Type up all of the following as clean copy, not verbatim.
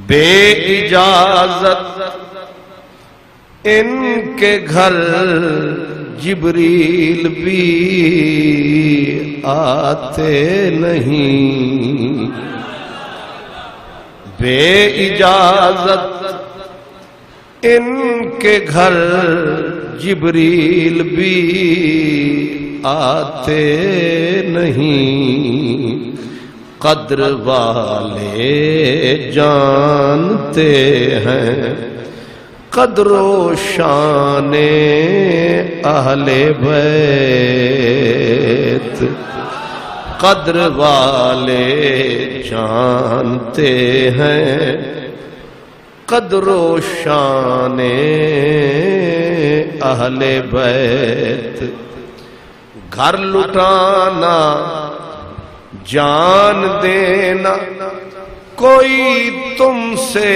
بے اجازت ان کے گھر جبریل بھی آتے نہیں، بے اجازت ان کے گھر جبریل بھی آتے نہیں، قدر والے جانتے ہیں قدر و شان اہل بیت، قدر والے جانتے ہیں قدر و شان اہل بیت، گھر لٹانا جان دینا کوئی تم سے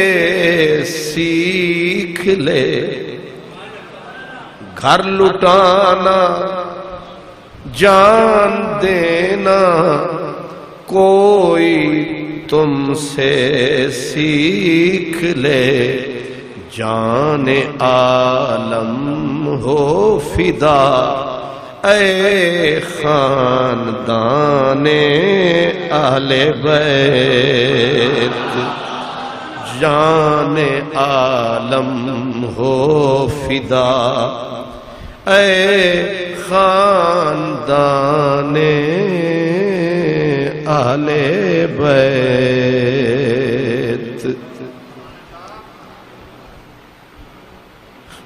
سیکھ لے، گھر لٹانا جان دینا کوئی تم سے سیکھ لے، جان عالم ہو فدا اے خاندان اہل بیت، جان عالم ہو فدا اے خاندان اہل بیت۔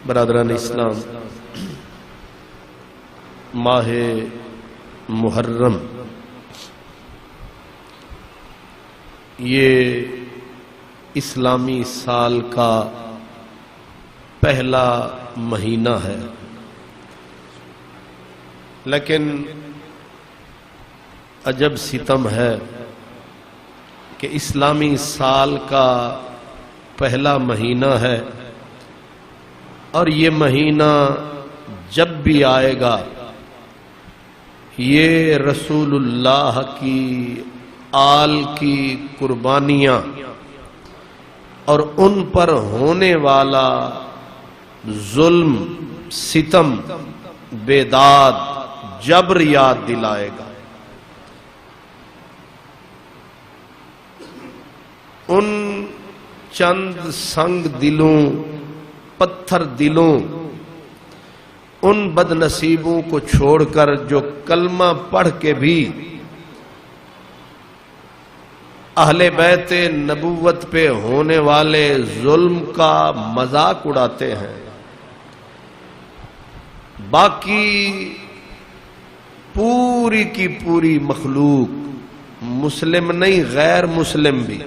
برادران اسلام، ماہ محرم یہ اسلامی سال کا پہلا مہینہ ہے، لیکن عجب ستم ہے کہ اسلامی سال کا پہلا مہینہ ہے اور یہ مہینہ جب بھی آئے گا یہ رسول اللہ کی آل کی قربانیاں اور ان پر ہونے والا ظلم، ستم، بیداد، جبر یاد دلائے گا۔ ان چند سنگ دلوں، پتھر دلوں، ان بد نصیبوں کو چھوڑ کر جو کلمہ پڑھ کے بھی اہل بیت نبوت پہ ہونے والے ظلم کا مذاق اڑاتے ہیں، باقی پوری کی پوری مخلوق، مسلم نہیں غیر مسلم بھی،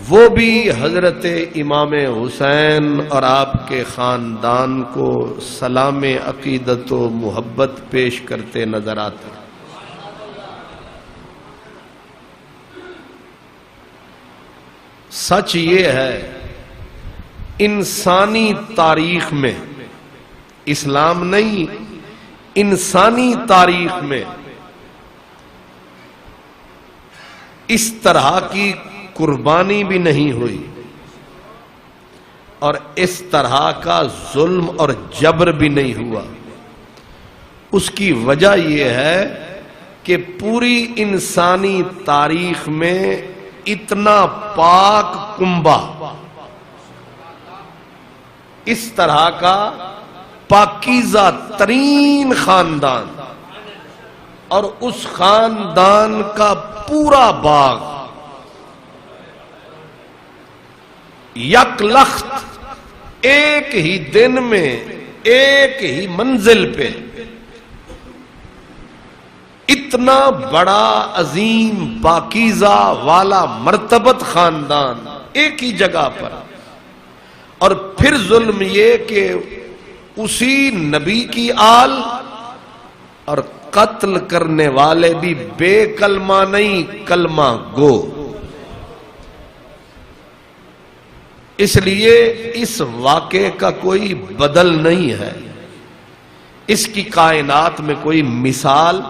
وہ بھی حضرت امام حسین اور آپ کے خاندان کو سلام عقیدت و محبت پیش کرتے نظر آتے ہیں۔ سچ یہ ہے انسانی تاریخ میں، اسلام نہیں انسانی تاریخ میں اس طرح کی قربانی بھی نہیں ہوئی اور اس طرح کا ظلم اور جبر بھی نہیں ہوا۔ اس کی وجہ یہ ہے کہ پوری انسانی تاریخ میں اتنا پاک کنبہ، اس طرح کا پاکیزہ ترین خاندان اور اس خاندان کا پورا باغ یک لخت ایک ہی دن میں ایک ہی منزل پہ اتنا بڑا عظیم پاکیزہ والا مرتبت خاندان ایک ہی جگہ پر، اور پھر ظلم یہ کہ اسی نبی کی آل اور قتل کرنے والے بھی بے کلمہ نہیں کلمہ گو۔ اس لیے اس واقعے کا کوئی بدل نہیں ہے، اس کی کائنات میں کوئی مثال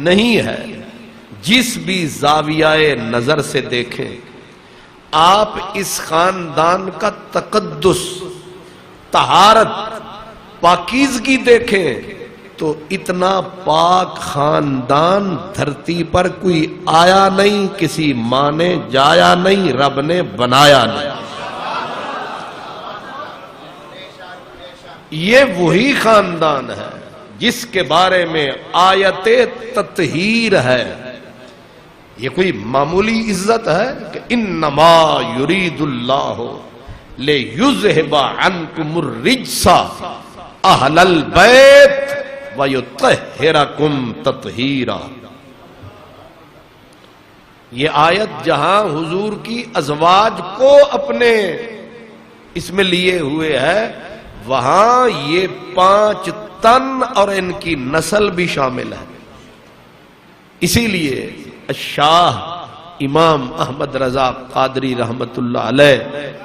نہیں ہے۔ جس بھی زاویہ نظر سے دیکھیں آپ اس خاندان کا تقدس، طہارت، پاکیزگی دیکھیں تو اتنا پاک خاندان دھرتی پر کوئی آیا نہیں، کسی ماں نے جایا نہیں، رب نے بنایا نہیں۔ یہ وہی خاندان ہے جس کے بارے میں آیت تطہیر ہے۔ یہ کوئی معمولی عزت ہے کہ انما یرید اللہ لیذہب عنکم الرجس اہل البیت ویطہرکم تطہیرا۔ یہ آیت جہاں حضور کی ازواج کو اپنے اس میں لیے ہوئے ہے، وہاں یہ 5 تن اور ان کی نسل بھی شامل ہے۔ اسی لیے شاہ امام احمد رضا قادری رحمت اللہ علیہ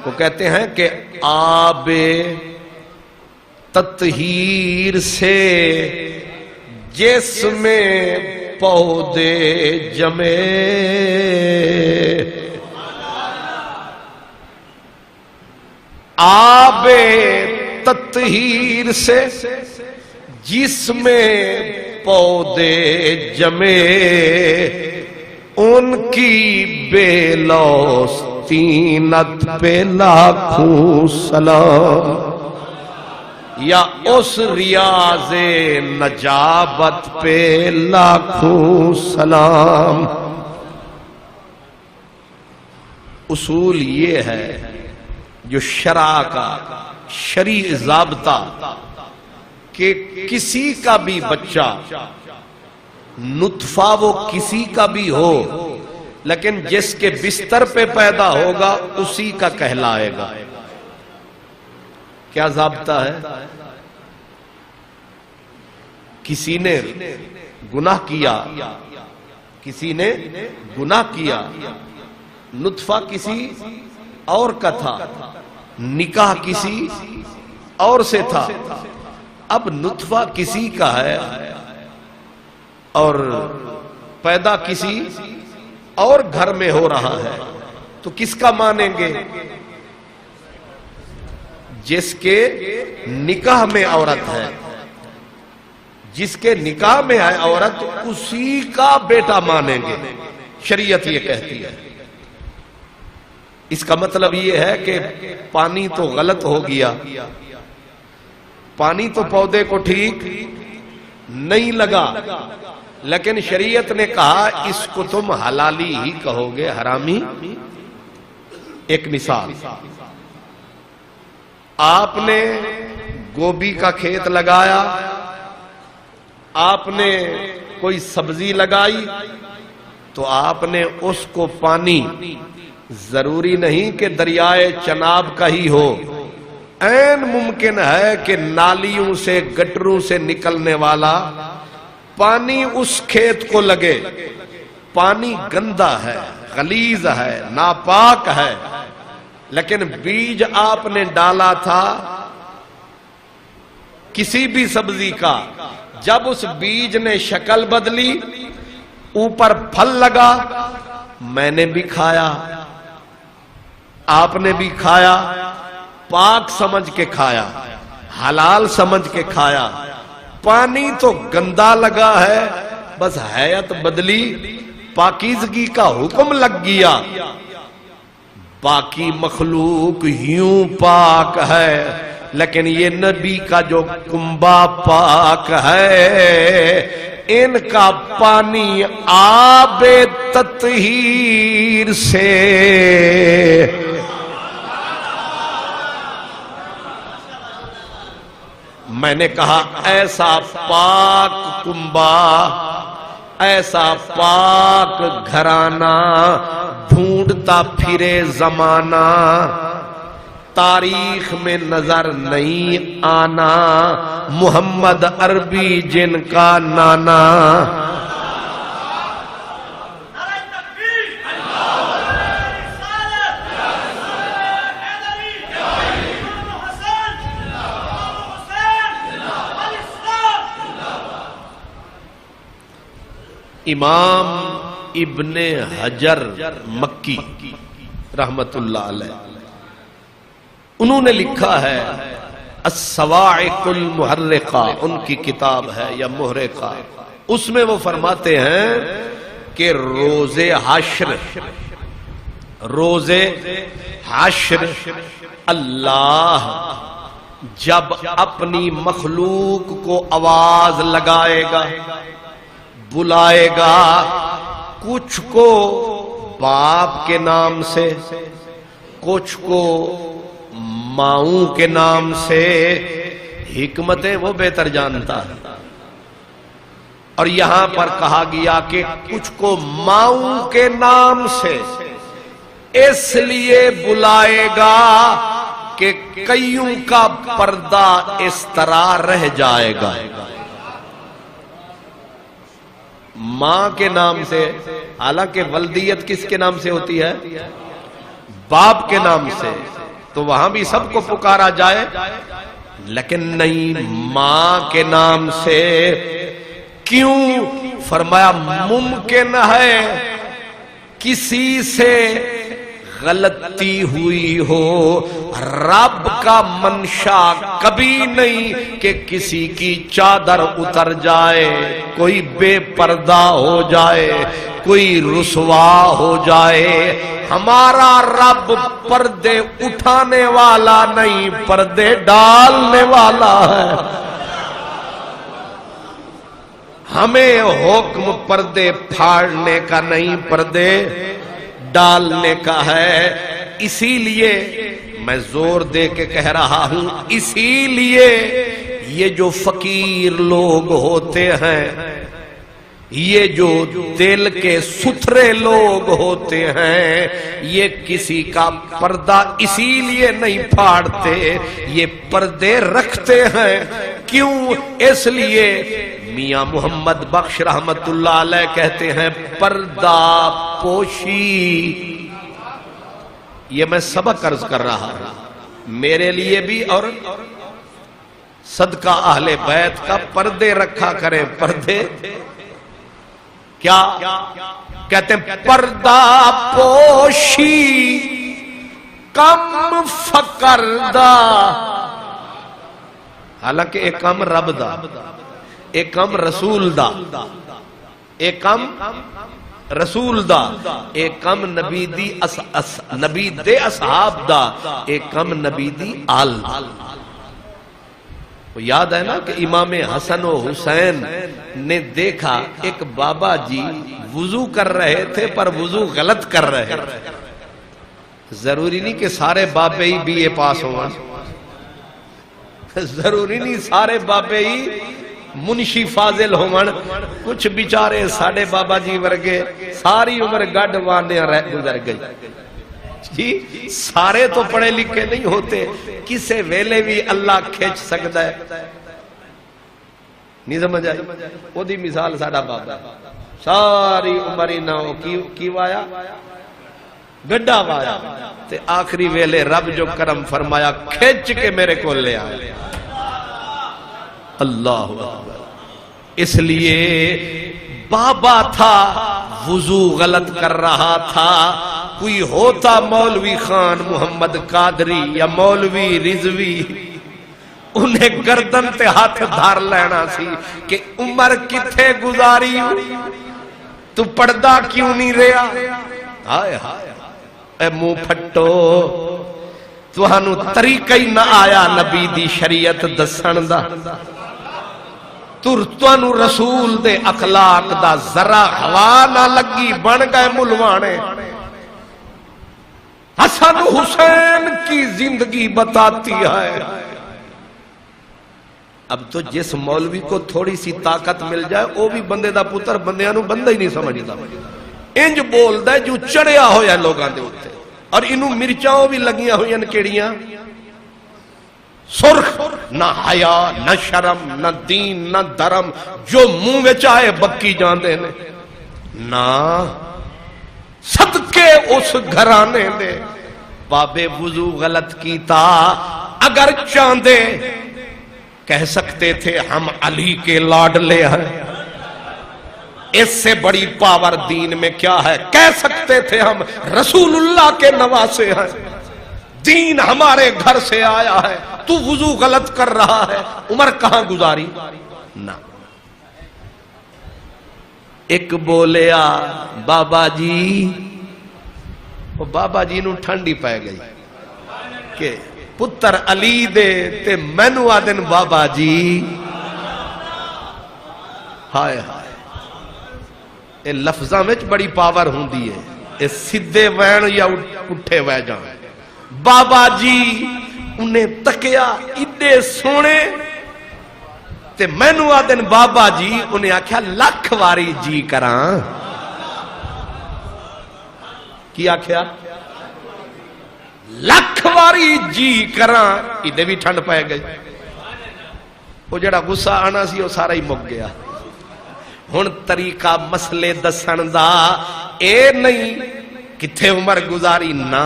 وہ کہتے ہیں کہ آب تطہیر سے جسم پودے جمے، آب تطہیر سے جسم پودے جمے، ان کی بے لوث طینت پہ لاکھوں سلام، یا اس ریاض نجابت پہ لاکھوں سلام۔ اصول یہ ہے جو شرع کا شرعی ضابطہ کہ کسی کا بھی بچہ نطفہ وہ کسی کا بھی ہو لیکن جس کے بستر پہ پیدا ہوگا اسی کا کہلائے گا۔ کیا ضابطہ ہے؟ کسی نے گناہ کیا، کسی نے گناہ کیا، نطفہ کسی اور کا تھا، نکاح کسی اور سے تھا، اب نطفہ کسی کا ہے اور پیدا کسی اور گھر میں ہو رہا ہے، تو کس کا مانیں گے؟ جس کے نکاح میں عورت ہے، جس کے نکاح میں ہے عورت اسی کا بیٹا مانیں گے۔ شریعت یہ کہتی ہے۔ اس کا مطلب یہ ہے کہ پانی تو غلط ہو گیا، پانی تو پودے کو ٹھیک نہیں لگا، لیکن شریعت نے کہا اس کو تم حلالی ہی کہو گے، حرامی۔ ایک مثال، آپ نے گوبھی کا کھیت لگایا، آپ نے کوئی سبزی لگائی، تو آپ نے اس کو پانی ضروری نہیں کہ دریائے چناب کا ہی ہو، عین ممکن ہے کہ نالیوں سے گٹروں سے نکلنے والا پانی اس کھیت کو لگے۔ پانی گندا ہے، غلیظ ہے، ناپاک ہے، لیکن بیج آپ نے ڈالا تھا کسی بھی سبزی کا، جب اس بیج نے شکل بدلی، اوپر پھل لگا، میں نے بھی کھایا، آپ نے بھی کھایا، پاک سمجھ کے کھایا، حلال سمجھ کے کھایا۔ پانی تو گندا لگا ہے، بس حیت بدلی، پاکیزگی کا حکم لگ گیا۔ باقی مخلوق یوں پاک ہے، لیکن یہ نبی کا جو کنبہ پاک ہے، ان کا پانی آب تطہیر سے میں نے کہا ایسا پاک کنبہ، ایسا پاک گھرانہ ڈھونڈتا پھرے زمانہ، تاریخ میں نظر نہیں آنا، محمد عربی جن کا نانا۔ امام ابن حجر مکی رحمت اللہ علیہ، انہوں نے لکھا ہے الصواعق المحرقہ، ان کی کتاب ہے یا محرقہ، اس میں وہ فرماتے ہیں کہ روز حشر اللہ جب اپنی مخلوق کو آواز لگائے گا، بلائے گا، کچھ کو باپ کے نام سے، کچھ کو ماؤں کے نام سے، حکمتیں وہ بہتر جانتا ہے، اور یہاں پر کہا گیا کہ کچھ کو ماؤں کے نام سے اس لیے بلائے گا کہ کئیوں کا پردہ اس طرح رہ جائے گا۔ ماں کے نام سے، حالانکہ ولدیت کس کے نام سے ہوتی ہے؟ باپ کے نام سے، تو وہاں بھی سب کو پکارا جائے، لیکن نہیں، ماں کے نام سے۔ کیوں؟ فرمایا ممکن ہے کسی سے غلطی ہوئی ہو، رب کا منشا کبھی نہیں کہ کسی کی چادر اتر جائے، کوئی بے پردہ ہو جائے، کوئی رسوا ہو جائے۔ ہمارا رب پردے اٹھانے والا نہیں، پردے ڈالنے والا ہے۔ ہمیں حکم پردے پھاڑنے کا نہیں، پردے ڈالنے کا ہے۔ اسی لیے میں زور دے کے کہہ رہا ہوں، اسی لیے یہ جو فقیر لوگ ہوتے ہیں، یہ جو دل کے ستھرے لوگ ہوتے ہیں، یہ کسی کا پردہ اسی لیے نہیں پھاڑتے، یہ پردے رکھتے ہیں۔ کیوں؟ اس لیے میاں محمد بخش رحمت اللہ علیہ کہتے ہیں پردہ پوشی۔ یہ میں سبق عرض کر رہا ہوں میرے لیے بھی، اور صدقہ اہل بیت کا پردے رکھا کریں۔ پردے کیا کہتے ہیں؟ پردہ پوشی کم فقر دا، حالانکہ ایک کم رب دا، ایک کم رسول دا، ایک کم رسول دا، ایک کم نبی دی نبی دے اصحاب دا، ایک کم نبی دی آل دا۔ یاد ہے نا کہ امام حسن و حسین نے دیکھا ایک بابا جی وضو کر رہے تھے پر وضو غلط کر رہے تھے۔ ضروری نہیں کہ سارے بابے ہی بی اے پاس ہوں، ضروری نہیں سارے بابے ہی منشی فاضل ہون، کچھ بیچارے ساڑھے بابا جی ورگے ساری عمر گڈ وانیاں گزر گئی جی۔ سارے تو پڑھے لکھے نہیں ہوتے، کسے ویلے بھی اللہ کھینچ سکتا ہے، نہیں سمجھ آئی؟ وہ دی مثال ساڑھا بابا ساری عمر ہی نہ ہو کی وایا گڈا وایا، تے آخری ویلے رب جو کرم فرمایا کھینچ کے میرے کو لے آئے۔ اللہ اکبر۔ اس لیے بابا تھا، وضو غلط کر رہا تھا، کوئی ہوتا مولوی خان محمد قادری یا مولوی رضوی، انہیں گردن تے ہاتھ دھار لینا سی کہ عمر کتھے گزاری، تو پردہ کیوں نہیں رہا؟ ہائے ہائے اے منہ پھٹو، تہانوں طریقہ ہی نہ آیا نبی دی شریعت دسن دا، ترتوانو رسول دے اخلاق دا ذرا ہوا نہ لگی، بن گئے ملوانے۔ حسن حسین کی زندگی بتاتی ہے۔ اب تو جس مولوی کو تھوڑی سی طاقت مل جائے وہ بھی بندے دا پتر بندیاں نو بندہ ہی نہیں سمجھتا، انج بولدا ہے جو چڑھیا ہویا لوگاں دے اوتے، اور انہوں مرچاں بھی لگیاں ہوئیں کیڑیاں، سرخ، نہ حیا نہ شرم نہ دین نہ دھرم، جو منہ وچ آئے بکی جاندے نے، نہ صدقے اس گھرانے دے۔ بابے وضو غلط کیتا، اگر چاندے کہہ سکتے تھے ہم علی کے لاڈلے ہیں، اس سے بڑی پاور دین میں کیا ہے؟ کہہ سکتے تھے ہم رسول اللہ کے نواسے ہیں، دین ہمارے گھر سے آیا ہے، تو وضو غلط کر رہا ہے، عمر کہاں گزاری؟ نہ، ایک بولیا بابا جی، وہ بابا جی نو ٹھنڈی پہ گئی کہ پتر علی دے تے مینو آدن بابا جی، ہائے ہائے، یہ لفظاں میں بڑی پاور ہوندی ہے، یہ سدھے وین یا اٹھے وے جان۔ بابا جی انہیں تکیا ایڈے سونے تے مینو آدن بابا جی، انہیں آکھیا لکھ واری جی کران، کی آکھیا لکھ واری جی کران، ایڈے بھی ٹھنڈ پائے گئی، وہ جڑا غصہ آنا سی وہ سارا ہی مک گیا۔ ہن طریقہ مسئلے دسن دا اے نہیں کتھے عمر گزاری، نہ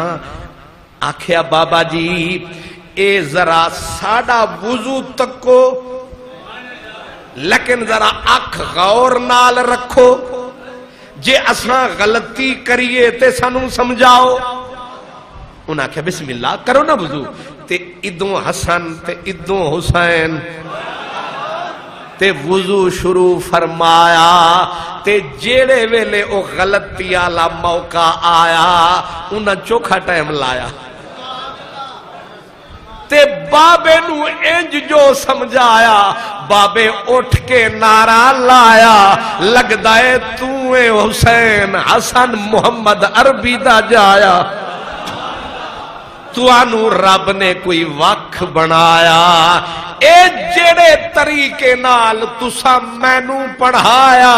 آکھیا بابا جی اے ذرا ساڑا وضو تکو، لیکن ذرا اکھ غور نال رکھو، جے اساں غلطی کریے تے سانوں سمجھاؤ۔ انہاں کہا بسم اللہ کرو نا وضو، تے ادوں حسن تے ادوں حسین تے وضو شروع فرمایا، تے جیڑے ویلے او غلطی آلا موقع آیا انہاں چوکھا ٹائم لایا، تے بابے نو انج جو سمجھایا، بابے اٹھ کے نعرہ لایا، لگدائے تو اے حسین حسن محمد عربی دا جایا، تو آنو رب نے کوئی وقت بنایا، اے جڑے طریقے نال تسا مینو پڑھایا،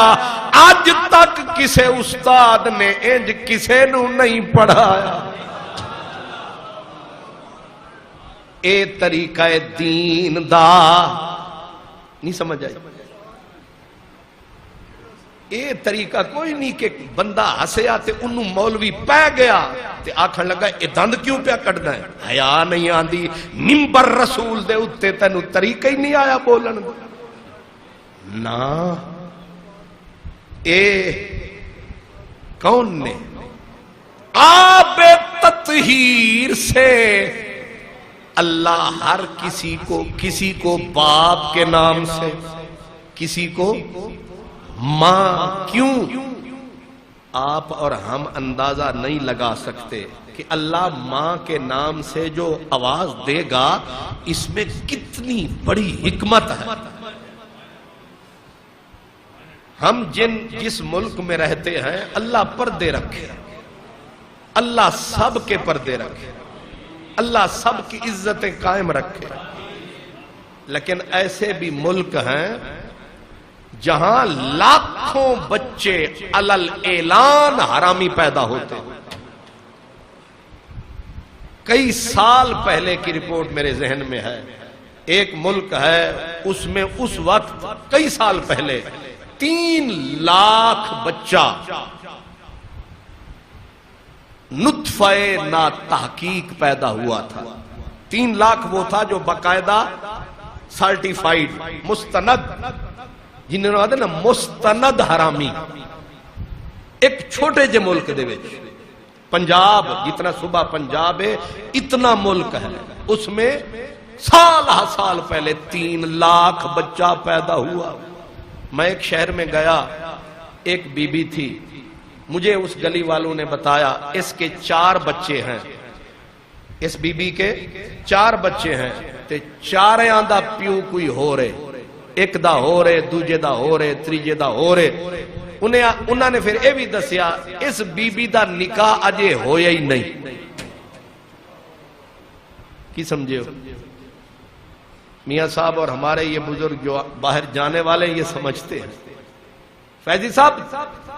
آج تک کسے استاد نے انج کسے نو نہیں پڑھایا۔ اے طریقہ دین دا نہیں سمجھ آئی؟ اے طریقہ کوئی نہیں کہ بندہ ہسیا تے انہوں مولوی پہ گیا تے آکھن لگا اے دند کیوں پیا کٹنا ہے، حیا نہیں آندی، منبر رسول دے اتے تینوں طریقہ ہی نہیں آیا بولن دے، نا اے کون نے آب تطہیر سے اللہ ہر کسی کو باپ کے نام سے، کسی کو ماں، کیوں؟ آپ اور ہم اندازہ نہیں لگا سکتے کہ اللہ ماں کے نام سے جو آواز دے گا اس میں کتنی بڑی حکمت ہے۔ ہم جس ملک میں رہتے ہیں اللہ پردے رکھے، اللہ سب کے پردے رکھے، اللہ سب کی عزتیں قائم رکھے، لیکن ایسے بھی ملک ہیں جہاں لاکھوں بچے علل اعلان حرامی پیدا ہوتے ہیں۔ کئی سال پہلے کی رپورٹ میرے ذہن میں ہے، ایک ملک ہے اس میں اس وقت کئی سال پہلے 3 لاکھ بچہ نطفہ نا تحقیق پیدا ہوا تھا۔ 3 لاکھ وہ تھا جو باقاعدہ سرٹیفائیڈ مستند، جنہوں نے آدھے نا مستند حرامی، ایک چھوٹے جے ملک دے وچ پنجاب، جتنا صوبہ پنجاب ہے اتنا ملک ہے، اس میں سال پہلے 3 لاکھ بچہ پیدا ہوا۔ میں ایک شہر میں گیا، ایک بی بی تھی، مجھے اس گلی والوں نے بتایا اس کے 4 بچے ہیں، اس بی بی کے 4 بچے ہیں، تے 4 آندہ پیو کوئی ہو رہے، ایک دا ہو رہے، دوجے دا ہو رہے، تریجے دا ہو رہے۔ انہوں نے پھر اے بھی دسیا اس بی بی دا نکاح اجے ہویا ہی نہیں۔ کی سمجھے ہو؟ میاں صاحب اور ہمارے یہ بزرگ جو باہر جانے والے یہ سمجھتے ہیں۔ فیضی صاحب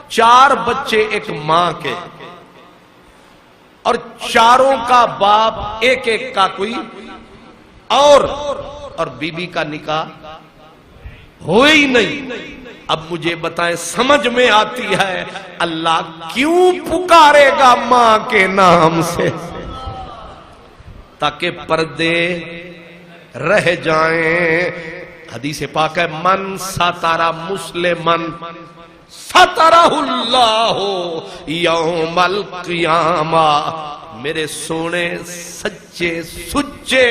4 بچے ایک ماں کے، اور 4 کا باپ ایک کا کوئی اور بی بی کا نکاح ہوئے ہی نہیں۔ اب مجھے بتائیں، سمجھ میں آتی ہے اللہ کیوں پکارے گا ماں کے نام سے؟ تاکہ پردے رہ جائیں۔ حدیث پاک ہے من ستر مسلمن سترہ اللہ یوم القیامہ، میرے سونے سچے سچے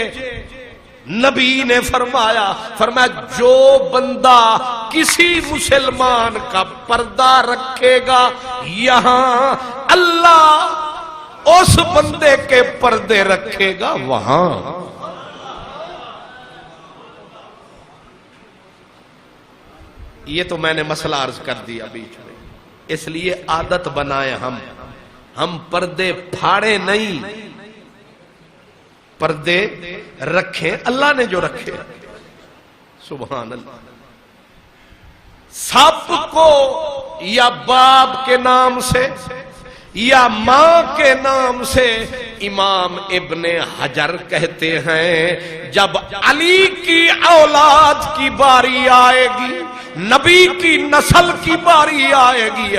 نبی نے فرمایا جو بندہ کسی مسلمان کا پردہ رکھے گا، یہاں اللہ اس بندے کے پردے رکھے گا وہاں۔ یہ تو میں نے مسئلہ عرض کر دیا بیچ میں، اس لیے عادت بنائے ہم پردے پھاڑے نہیں، پردے رکھیں اللہ نے جو رکھے۔ سبحان اللہ۔ سب کو یا باپ کے نام سے یا ماں کے نام سے امام ابن حجر کہتے ہیں جب علی کی اولاد کی باری آئے گی، نبی کی نسل کی باری آئے گی،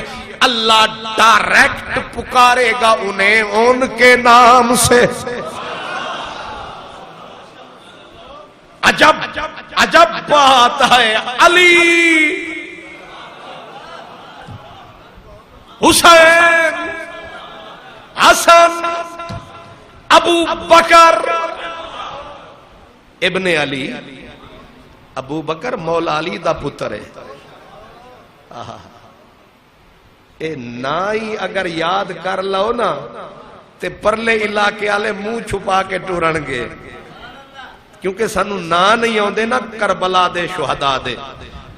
اللہ ڈائریکٹ پکارے گا انہیں ان کے نام سے۔ عجب بات ہے، علی، حسین، حسن، ابو بکر ابن علی۔ ابو بکر مولا علی دا پتر ہے۔ اے نائی اگر یاد کر لو نا تے پرلے علاقے والے منہ چھپا کے ٹورن گے، کیونکہ سانو نا نہیں آندے نا کربلا دے شہداء دے۔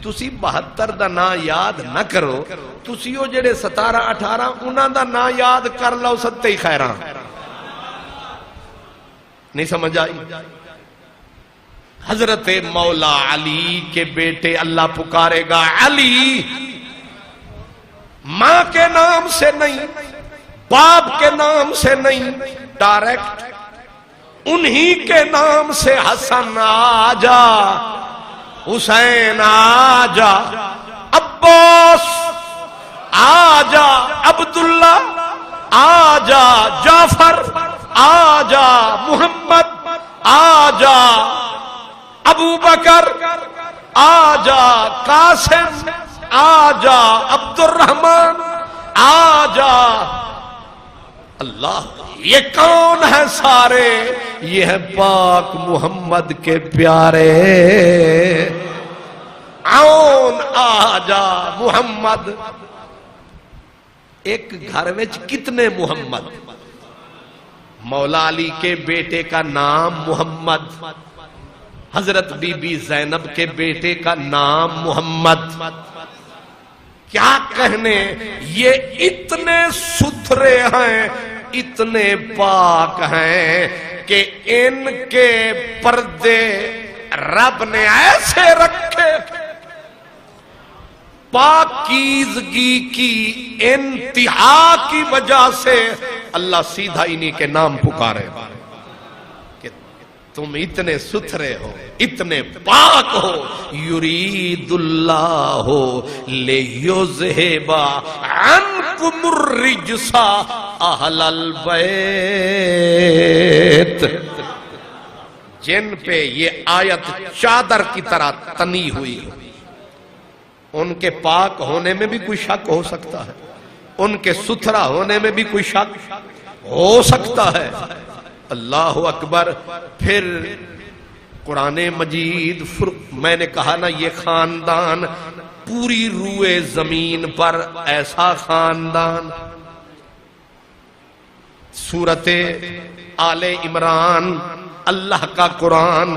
تسی 72 دا نا یاد نہ کرو، تسی او جڑے 17 18 انہاں دا نا یاد کر لو، ستے ہی خیراں۔ نہیں سمجھ آئی؟ حضرت مولا علی کے بیٹے اللہ پکارے گا، علی، ماں کے نام سے نہیں، باپ کے نام سے نہیں، ڈائریکٹ انہی کے نام سے حسن آجا، حسین آجا، عباس آجا، عبداللہ آجا، جعفر آجا، محمد آجا، ابو بکر آجا، قاسم آجا، عبد الرحمن آجا۔ اللہ، یہ کون ہے سارے؟ یہ ہے پاک محمد کے پیارے۔ عون آجا، محمد۔ ایک گھر وچ کتنے محمد؟ مولا علی کے بیٹے کا نام محمد، حضرت بی بی زینب کے بیٹے کا نام محمد۔ کیا کہنے، یہ اتنے ستھرے ہیں، اتنے پاک ہیں کہ ان کے پردے رب نے ایسے رکھے، پاکیزگی کی انتہا کی وجہ سے اللہ سیدھا انہی کے نام پکارے کہ تم اتنے ستھرے ہو، اتنے پاک ہو۔ یرید اللہ لیذہب عنکم الرجس اہل البیت۔ جن پہ یہ آیت چادر کی طرح تنی ہوئی، ان کے پاک ہونے میں بھی کوئی شک ہو سکتا ہے، ان کے ستھرا ہونے میں بھی کوئی شک ہو سکتا ہے۔ اللہ اکبر۔ پھر قرآن مجید، میں نے کہا نا یہ خاندان پوری روئے زمین پر ایسا خاندان۔ سورت آل عمران، اللہ کا قرآن،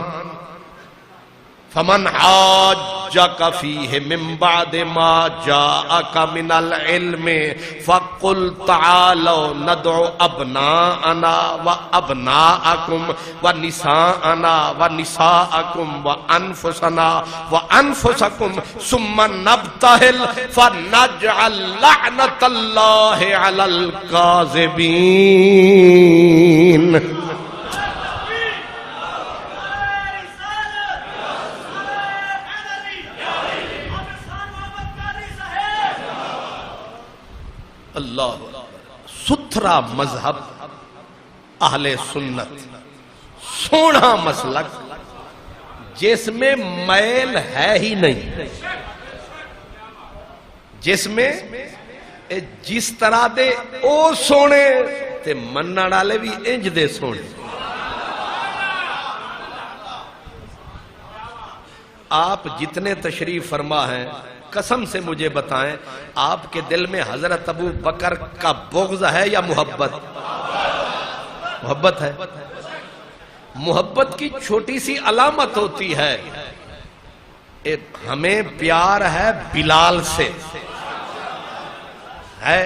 فمن حاجک فیہ من بعد ما جاءک من العلم فقل تعالوا ندعو ابناءنا وابناءکم ونساءنا ونساءکم وانفسنا وانفسکم ثم نبتہل فنجعل لعنت اللہ علی الکاذبین۔ اللہ، ستھرا مذہب اہل سنت، سونا مسلک جس میں میل ہے ہی نہیں، جس میں جس طرح دے او سونے تے مننا ڈالے بھی انج دے سونے. آپ جتنے تشریف فرما ہیں قسم سے مجھے بتائیں آپ کے دل میں حضرت ابو بکر کا بغض ہے یا محبت؟ محبت ہے. محبت کی چھوٹی سی علامت ہوتی ہے. ہمیں پیار ہے بلال سے ہے،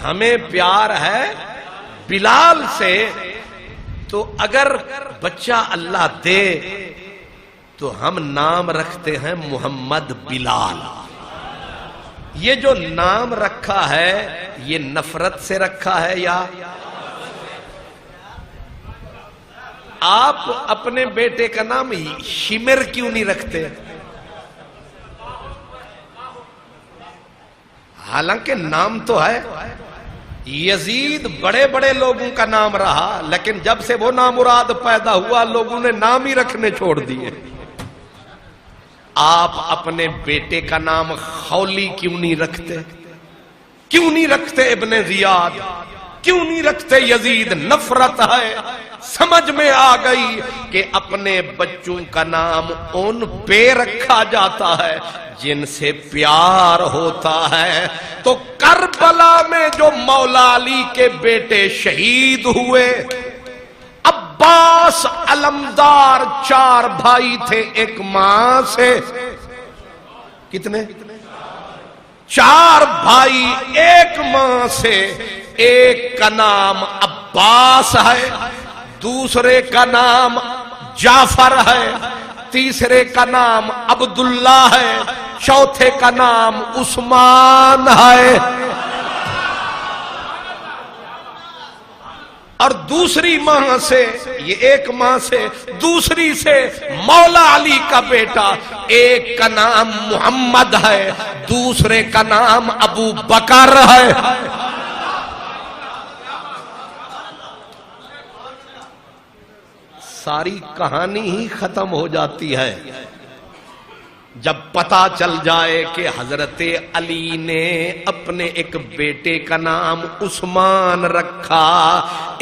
ہمیں پیار ہے بلال سے. تو اگر بچہ اللہ دے تو ہم نام رکھتے ہیں محمد بلال. یہ جو نام رکھا ہے یہ نفرت سے رکھا ہے یا آپ اپنے بیٹے کا نام شمر کیوں نہیں رکھتے؟ حالانکہ نام تو ہے. یزید بڑے بڑے لوگوں کا نام رہا لیکن جب سے وہ نامراد پیدا ہوا لوگوں نے نام ہی رکھنے چھوڑ دیے. آپ اپنے بیٹے کا نام خولی کیوں نہیں رکھتے؟ کیوں نہیں رکھتے ابن زیاد؟ کیوں نہیں رکھتے یزید؟ نفرت ہے. سمجھ میں آ گئی کہ اپنے بچوں کا نام ان پہ رکھا جاتا ہے جن سے پیار ہوتا ہے. تو کربلا میں جو مولا علی کے بیٹے شہید ہوئے، عباس علمدار 4 بھائی تھے ایک ماں سے. کتنے؟ 4 بھائی ایک ماں سے. ایک کا نام عباس ہے، دوسرے کا نام جعفر ہے، تیسرے کا نام عبداللہ ہے، چوتھے کا نام عثمان ہے. اور دوسری ماں سے، یہ ایک ماں سے، دوسری سے مولا علی کا بیٹا، ایک کا نام محمد ہے، دوسرے کا نام ابو بکر ہے. ساری کہانی ہی ختم ہو جاتی ہے جب پتا چل جائے کہ حضرت علی نے اپنے ایک بیٹے کا نام عثمان رکھا،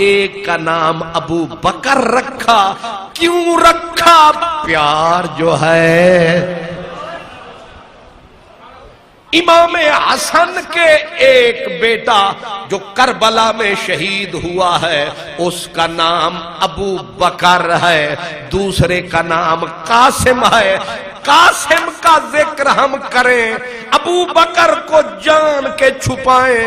ایک کا نام ابو بکر رکھا. کیوں رکھا؟ پیار جو ہے. امام حسن کے ایک بیٹا جو کربلا میں شہید ہوا ہے اس کا نام ابو بکر ہے، دوسرے کا نام قاسم ہے. قاسم کا ذکر ہم کریں، ابو بکر کو جان کے چھپائیں.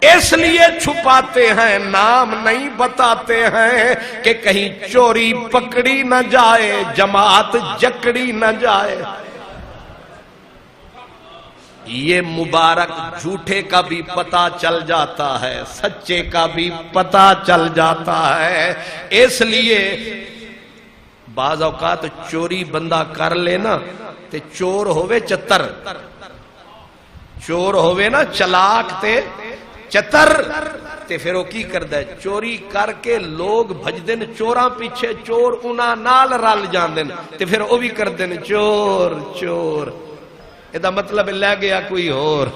اس لیے چھپاتے ہیں، نام نہیں بتاتے ہیں کہ کہیں چوری پکڑی نہ جائے، جماعت جکڑی نہ جائے. یہ مبارک جھوٹے کا بھی پتا چل جاتا ہے، سچے کا بھی پتا چل جاتا ہے. اس لیے بعض اوقات چوری بندہ کر لینا تے چور ہوئے چتر، چور ہوئے نا چلاک تے چتر تے پھر وہ کی کر دے چوری کر کے لوگ بھج دن چوراں پیچھے، چور انہاں نال رل جان دن تے پھر وہ بھی کر دن چور چور. یہ مطلب لے گیا کوئی اور،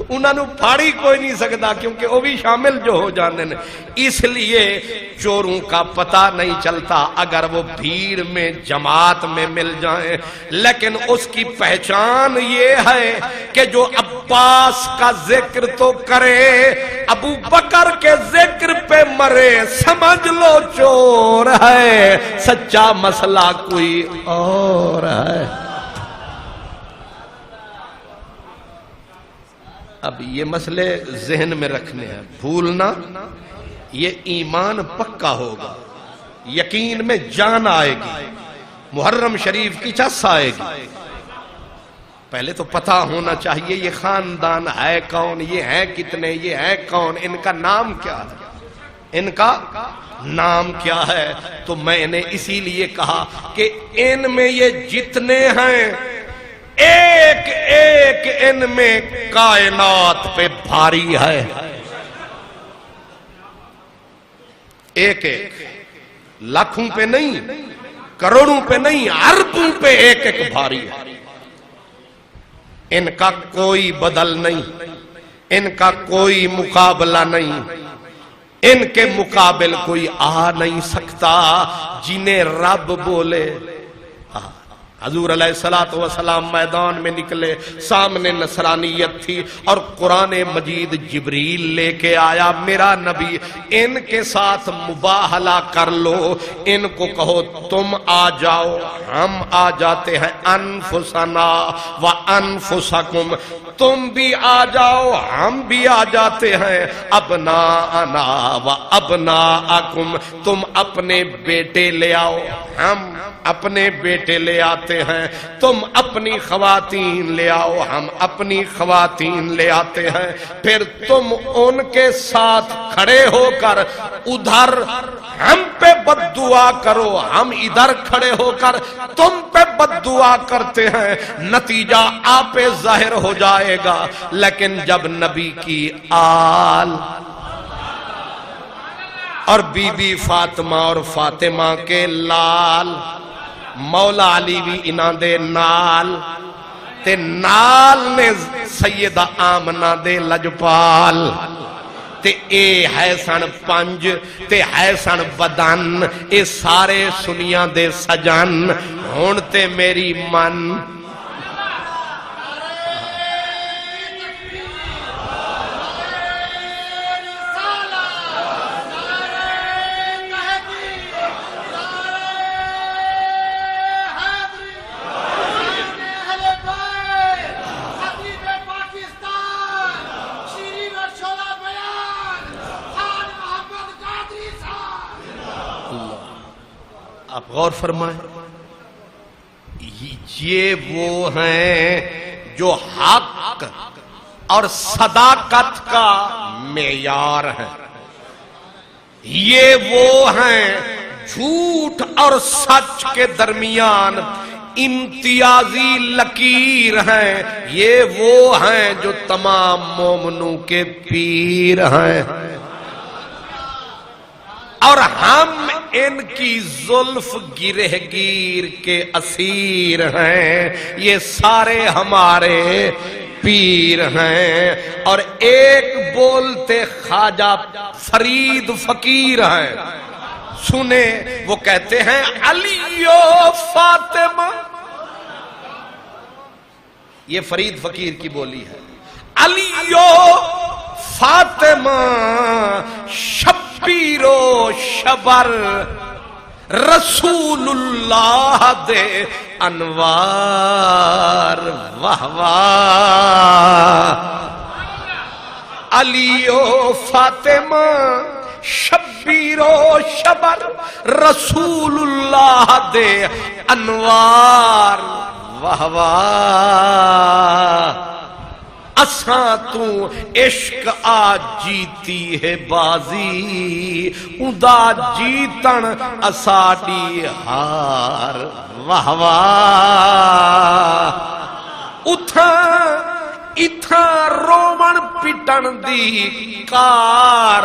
انہوں نے پھاڑی کوئی نہیں سکتا کیونکہ وہ بھی شامل جو ہو جانے. اس لیے چوروں کا پتہ نہیں چلتا اگر وہ بھیڑ میں جماعت میں مل جائیں. لیکن اس کی پہچان یہ ہے کہ جو عباس کا ذکر تو کرے، ابو بکر کے ذکر پہ مرے، سمجھ لو چور ہے. سچا مسئلہ کوئی اور ہے. اب یہ مسئلے ذہن میں رکھنے ہیں، بھولنا. یہ ایمان پکا ہوگا، یقین میں جان آئے گی، محرم شریف کی چس آئے گی. پہلے تو پتہ ہونا چاہیے یہ خاندان ہے کون، یہ ہیں کتنے، یہ ہیں کون، ان کا نام کیا ہے، ان کا نام کیا ہے. تو میں نے اسی لیے کہا کہ ان میں یہ جتنے ہیں ایک ایک ان میں کائنات پہ بھاری ہے. ایک ایک لاکھوں پہ نہیں، کروڑوں پہ نہیں، اربوں پہ ایک ایک بھاری ہے. ان کا کوئی بدل نہیں، ان کا کوئی مقابلہ نہیں، ان کے مقابل کوئی آ نہیں سکتا۔ جنہیں رب بولے، حضور علیہ الصلوۃ والسلام میدان میں نکلے، سامنے نصرانیت تھی اور قرآن مجید جبریل لے کے آیا، میرا نبی ان کے ساتھ مباہلہ کر لو، ان کو کہو تم آ جاؤ، ہم آ جاتے ہیں، انفسنا و انفسکم، تم بھی آ جاؤ ہم بھی آ جاتے ہیں، ابناءنا و ابناءکم، تم اپنے بیٹے لے آؤ، ہم اپنے بیٹے لے آتے ہیں، تم اپنی خواتین لے آؤ، ہم اپنی خواتین لے آتے ہیں، پھر تم ان کے ساتھ کھڑے ہو کر ادھر ہم پہ بد دعا کرو، ہم ادھر کھڑے ہو کر تم پہ بد دعا کرتے ہیں، نتیجہ آپ پہ ظاہر ہو جائے گا۔ لیکن جب نبی کی آل اور بی بی فاطمہ اور فاطمہ کے لال مولا علی بھی انہاں دے نال تے نال نے سیدہ آمنہ دے لجپال تے اے ہے سن پنج تے ہے سن بدن، اے سارے سنیاں دے سجن، ہون تے میری من آپ غور فرمائیں، یہ وہ ہیں جو حق اور صداقت کا معیار ہے، یہ وہ ہیں جھوٹ اور سچ کے درمیان امتیازی لکیر ہیں، یہ وہ ہیں جو تمام مومنوں کے پیر ہیں، اور ہم ان کی زلف گرہ گیر کے اسیر ہیں، یہ سارے ہمارے پیر ہیں، اور ایک بولتے خواجہ فرید فقیر ہیں، سنیں وہ کہتے ہیں علی و فاطمہ، یہ فرید فقیر کی بولی ہے، علی و فاطمہ شبیر و شبر رسول اللہ دے انوار، واہ واہ، علی و فاطمہ شبیر و شبر رسول اللہ دے انوار، واہ واہ، اساں تو عشق آ جیتی ہے بازی، ادا جیتن اساڈی ہار، واہ واہ، اتھاں رومن پٹن دی کار،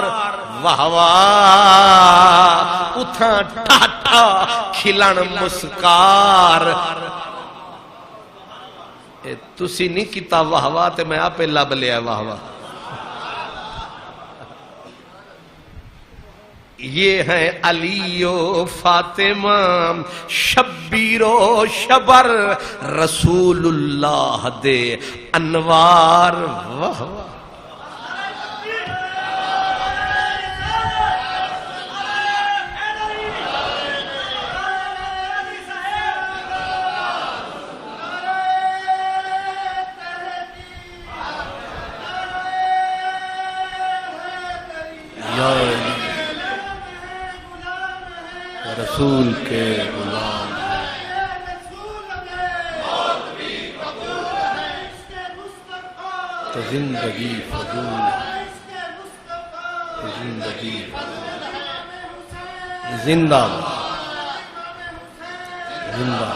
واہ واہ، اتھاں ٹھاٹھا کھلن مسکار، تسی نہیں کیتا واہ واہ تے میں آپ لب لیا واہ واہ۔ یہ ہیں علی و فاطمہ شبیر و شبر رسول اللہ دے انوار، واہ واہ، رسول کے غلام تو زندگی فضول، تو زندگی زندہ زندہ۔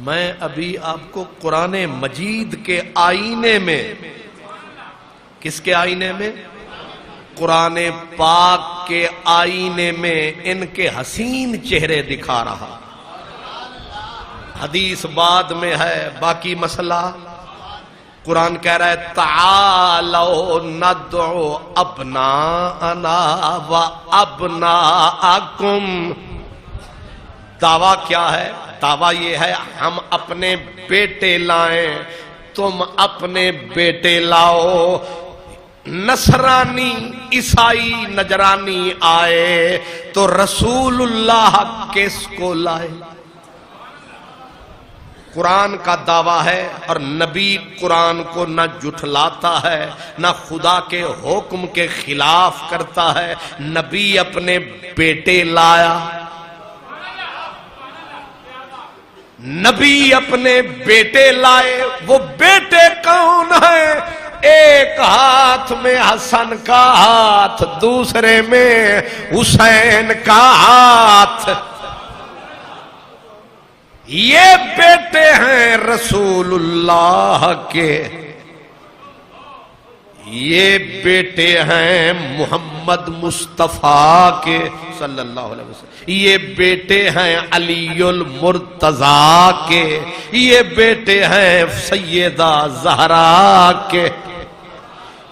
میں ابھی آپ کو قرآن مجید کے آئینے میں، کس کے آئینے میں؟ قرآن پاک کے آئینے میں ان کے حسین چہرے دکھا رہا. حدیث بعد میں ہے، باقی مسئلہ قرآن کہہ رہا ہے تعالوا ندعو ابناءنا و ابناءکم. دعویٰ کیا ہے؟ دعویٰ یہ ہے ہم اپنے بیٹے لائیں، تم اپنے بیٹے لاؤ. نصرانی عیسائی نجرانی آئے تو رسول اللہ کس کو لائے؟ قرآن کا دعویٰ ہے اور نبی قرآن کو نہ جھٹلاتا ہے نہ خدا کے حکم کے خلاف کرتا ہے. نبی اپنے بیٹے لایا. نبی اپنے بیٹے لائے. وہ بیٹے کون ہیں؟ ایک ہاتھ میں حسن کا ہاتھ، دوسرے میں حسین کا ہاتھ. یہ بیٹے ہیں رسول اللہ کے، یہ بیٹے ہیں محمد مصطفیٰ کے صلی اللہ علیہ وسلم. یہ بیٹے ہیں علی المرتضیٰ کے، یہ بیٹے ہیں سیدہ زہرا کے.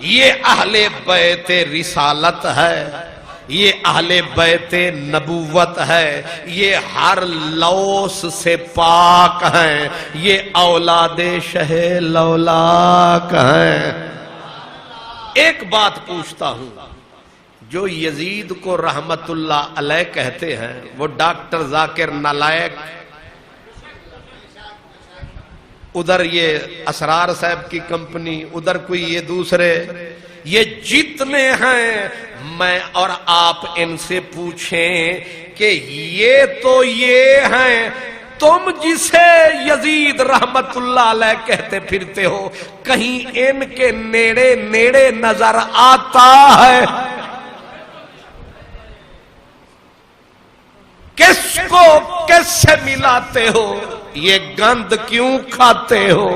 یہ اہل بیت رسالت ہے، یہ اہل بیت نبوت ہے، یہ ہر لوث سے پاک ہیں، یہ اولاد شہ لولاک ہیں. ایک بات پوچھتا ہوں، جو یزید کو رحمت اللہ علیہ کہتے ہیں وہ ڈاکٹر ذاکر نالائق، ادھر یہ اسرار صاحب کی کمپنی، ادھر کوئی یہ دوسرے، یہ جتنے ہیں میں اور آپ ان سے پوچھیں کہ یہ تو یہ ہیں، تم جسے یزید رحمت اللہ علیہ کہتے پھرتے ہو کہیں ان کے نیڑے نیڑے نظر آتا ہے؟ کس کو کس سے ملاتے ہو؟ یہ گند کیوں کھاتے ہو؟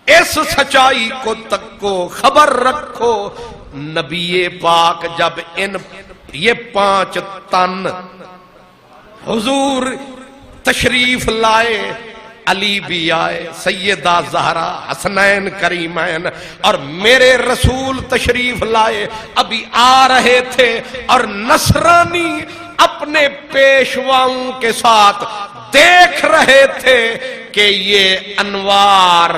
اس سچائی کو تکو، خبر رکھو. نبی پاک جب یہ 5 تن حضور تشریف لائے، علی بھی آئے، سیدہ زہرا، حسنین کریمین، اور میرے رسول تشریف لائے، ابھی آ رہے تھے، اور نصرانی اپنے پیشواؤں کے ساتھ دیکھ رہے تھے کہ یہ انوار،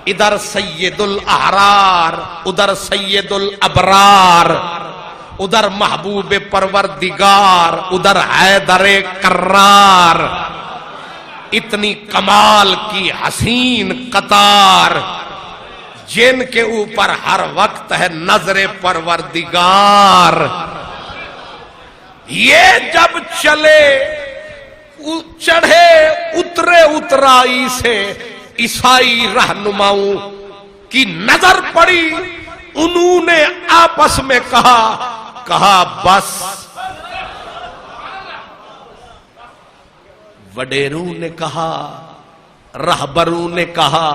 ادھر سید الاحرار، ادھر سید الابرار، ادھر محبوب پروردگار، ادھر حیدر کرار. اتنی کمال کی حسین قطار جن کے اوپر ہر وقت ہے نظر پروردگار. یہ جب چلے چڑھے اترے اترائی سے عیسائی رہنماؤں کی نظر پڑی، انہوں نے آپس میں کہا بس. وڈیروں نے کہا، رہبروں نے کہا،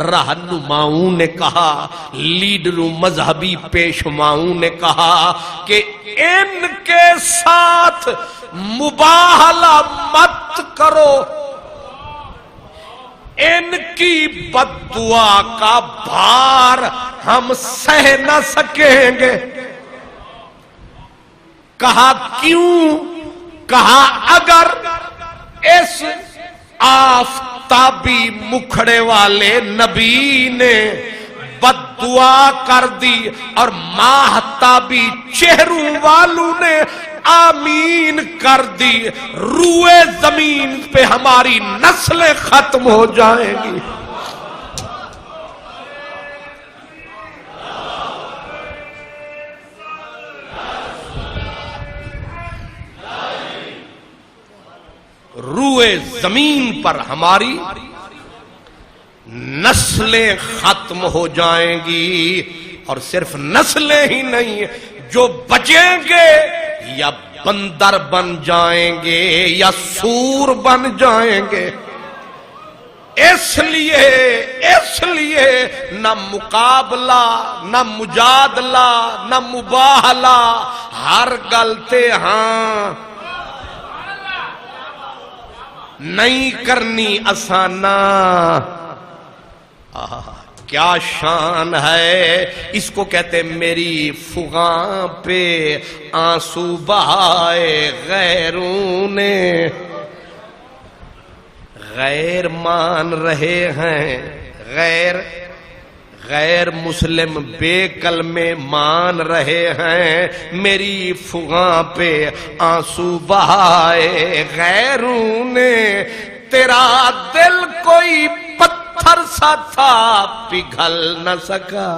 رہنماؤں نے کہا، لیڈروں مذہبی پیشواؤں نے کہا کہ ان کے ساتھ مباہلہ مت کرو، ان کی بد دعا کا بھار ہم سہ نہ سکیں گے. کہا کیوں؟ کہا اگر اس آفتابی مکھڑے والے نبی نے بد دعا کر دی اور ماہتابی چہروں والوں نے آمین کر دی، روئے زمین پہ ہماری نسلیں ختم ہو جائیں گی. روئے زمین پر ہماری نسلیں ختم ہو جائیں گی. اور صرف نسلیں ہی نہیں، جو بچیں گے یا بندر بن جائیں گے یا سور بن جائیں گے. اس لیے نہ مقابلہ نہ مجادلہ نہ مباہلہ، ہر گل تے ہاں نہیں کرنی آسانا۔ کیا شان ہے، اس کو کہتے میری فغاں پہ آنسو بہائے غیروں نے، غیر مان رہے ہیں، غیر مسلم بے کلمے مان رہے ہیں، میری فغاں پہ آنسو بہائے غیروں نے، تیرا دل کوئی پتھر سا تھا پگھل نہ سکا،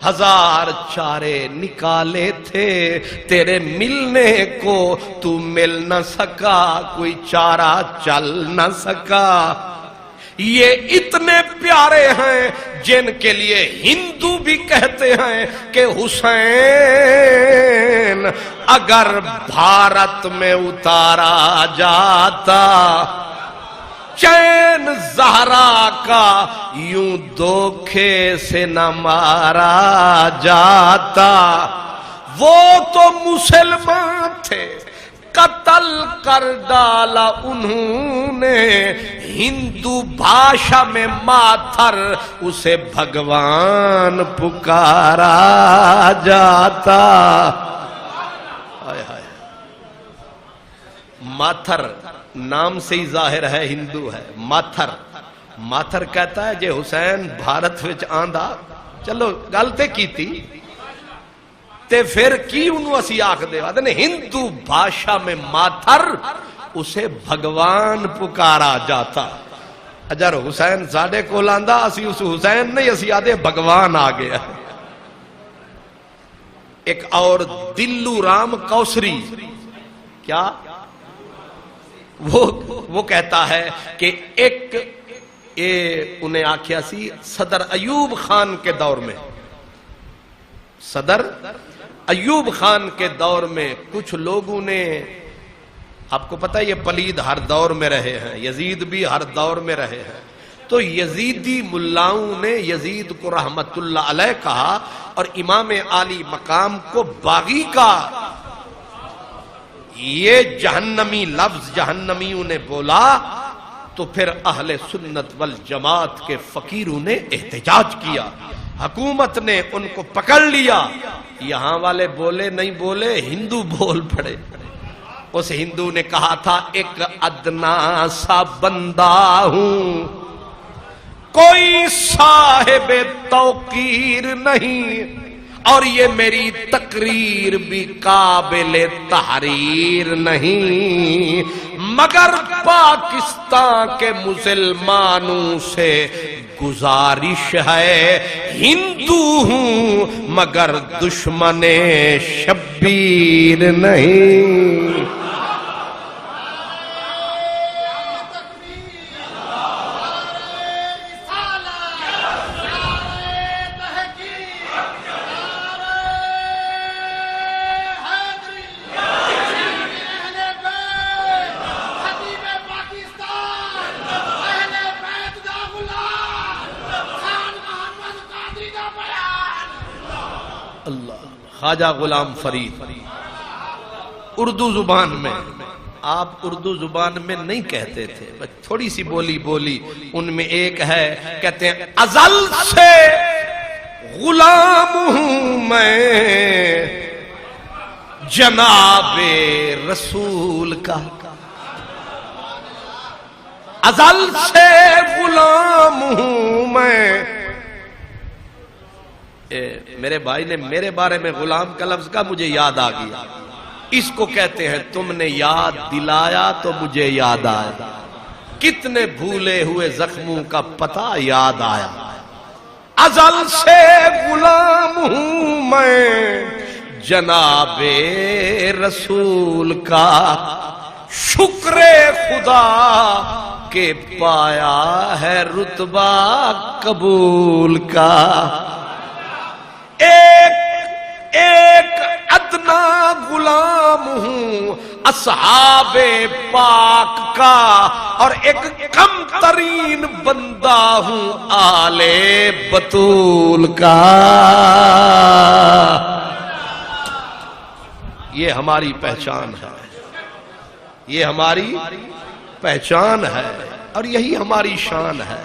ہزار چارے نکالے تھے تیرے ملنے کو تو مل نہ سکا، کوئی چارہ چل نہ سکا۔ یہ اتنے پیارے ہیں جن کے لیے ہندو بھی کہتے ہیں کہ حسین اگر بھارت میں اتارا جاتا، چین زہرا کا یوں دھوکے سے نہ مارا جاتا، وہ تو مسلمان تھے قتل کر ڈالا انہوں نے، ہندو بھاشا میں ماتھر اسے بھگوان پکارا جاتا۔ ماتھر نام سے ہی ظاہر ہے ہندو ہے۔ ماتھر کہتا ہے جے حسین بھارت وچ آندا، چلو گل تے کیتی تے پھر کی انہوں اسی آکھ دے آدھے ہندو بھاشا میں ماتھر اسے بھگوان پکارا جاتا۔ اجر حسین ساڑے کو لاندا اسی اس حسین نہیں، اسی آدھے بھگوان آ گیا۔ ایک اور دلو رام کوسری، کیا وہ کہتا ہے کہ ایک انہیں آکھیا سی صدر ایوب خان کے دور میں، صدر ایوب خان کے دور میں کچھ لوگوں نے، آپ کو پتہ ہے یہ پلید ہر دور میں رہے ہیں، یزید بھی ہر دور میں رہے ہیں، تو یزیدی ملاؤں نے یزید کو رحمت اللہ علیہ کہا اور امام عالی مقام کو باغی کا، یہ جہنمی لفظ جہنمیوں نے بولا تو پھر اہل سنت والجماعت کے فقیروں نے احتجاج کیا، حکومت نے ان کو پکڑ لیا، یہاں والے بولے نہیں بولے، ہندو بول پڑے۔ اس ہندو نے کہا تھا ایک ادنا سا بندہ ہوں، کوئی صاحب توقیر نہیں، اور یہ میری تقریر بھی قابل تحریر نہیں، مگر پاکستان کے مسلمانوں سے گزارش ہے، ہندو ہوں مگر دشمن شبیر نہیں۔ خواجہ غلام فرید اردو زبان میں، آپ اردو زبان میں نہیں کہتے تھے، تھوڑی سی بولی ان میں ایک ہے، کہتے ہیں ازل سے غلام ہوں میں جناب رسول کا، ازل سے غلام ہوں میں۔ میرے بھائی نے میرے بارے میں غلام کا لفظ کا مجھے یاد آ گیا، اس کو کہتے ہیں تم نے یاد دلایا تو مجھے یاد آیا، کتنے بھولے ہوئے زخموں کا پتہ یاد آیا، ازل سے غلام ہوں میں جناب رسول کا، شکر خدا کہ پایا ہے رتبہ قبول کا، ایک ادنا غلام ہوں اصحاب پاک کا، اور ایک کم ترین بندہ ہوں آل بطول کا۔ یہ ہماری پہچان ہے، یہ ہماری پہچان ہے، اور یہی ہماری شان ہے،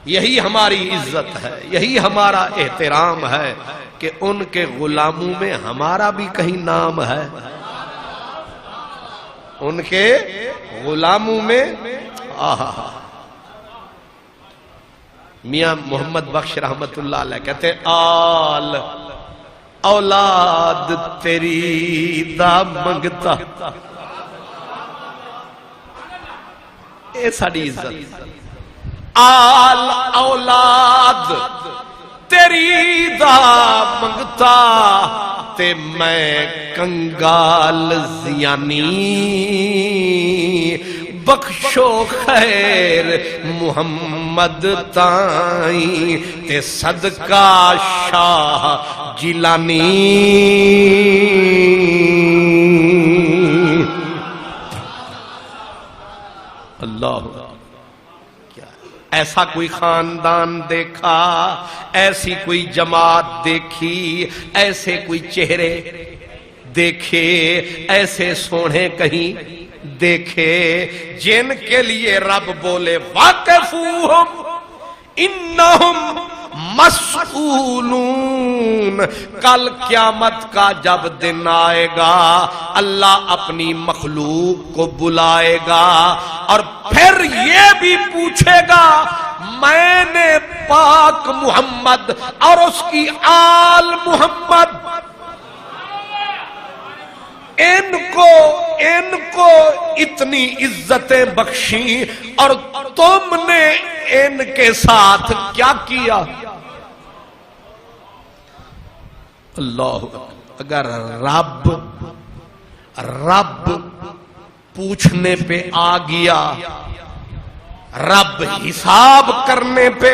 یہی ہماری عزت ہے، یہی ہمارا احترام ہے کہ ان کے غلاموں میں ہمارا بھی کہیں نام ہے، ان کے غلاموں میں۔ میاں محمد بخش رحمت اللہ علیہ کہتے ہیں آل اولاد تیری دا منگتا، اے ساڑی عزت، آل اولاد تیری دا منگتا تے میں کنگال زیانی، بخشو خیر محمد تائیں تے صدقہ شاہ جیلانی۔ اللہ، ایسا کوئی خاندان دیکھا، ایسی کوئی جماعت دیکھی، ایسے کوئی چہرے دیکھے، ایسے سونے کہیں دیکھے جن کے لیے رب بولے واقفوہم انہم مسئولون۔ کل قیامت کا جب دن آئے گا اللہ اپنی مخلوق کو بلائے گا اور پھر یہ بھی پوچھے گا میں نے پاک محمد اور اس کی آل محمد ان کو اتنی عزتیں بخشی اور تم نے ان کے ساتھ کیا کیا؟ اللہ، اگر رب پوچھنے پہ آ گیا، رب حساب کرنے پہ،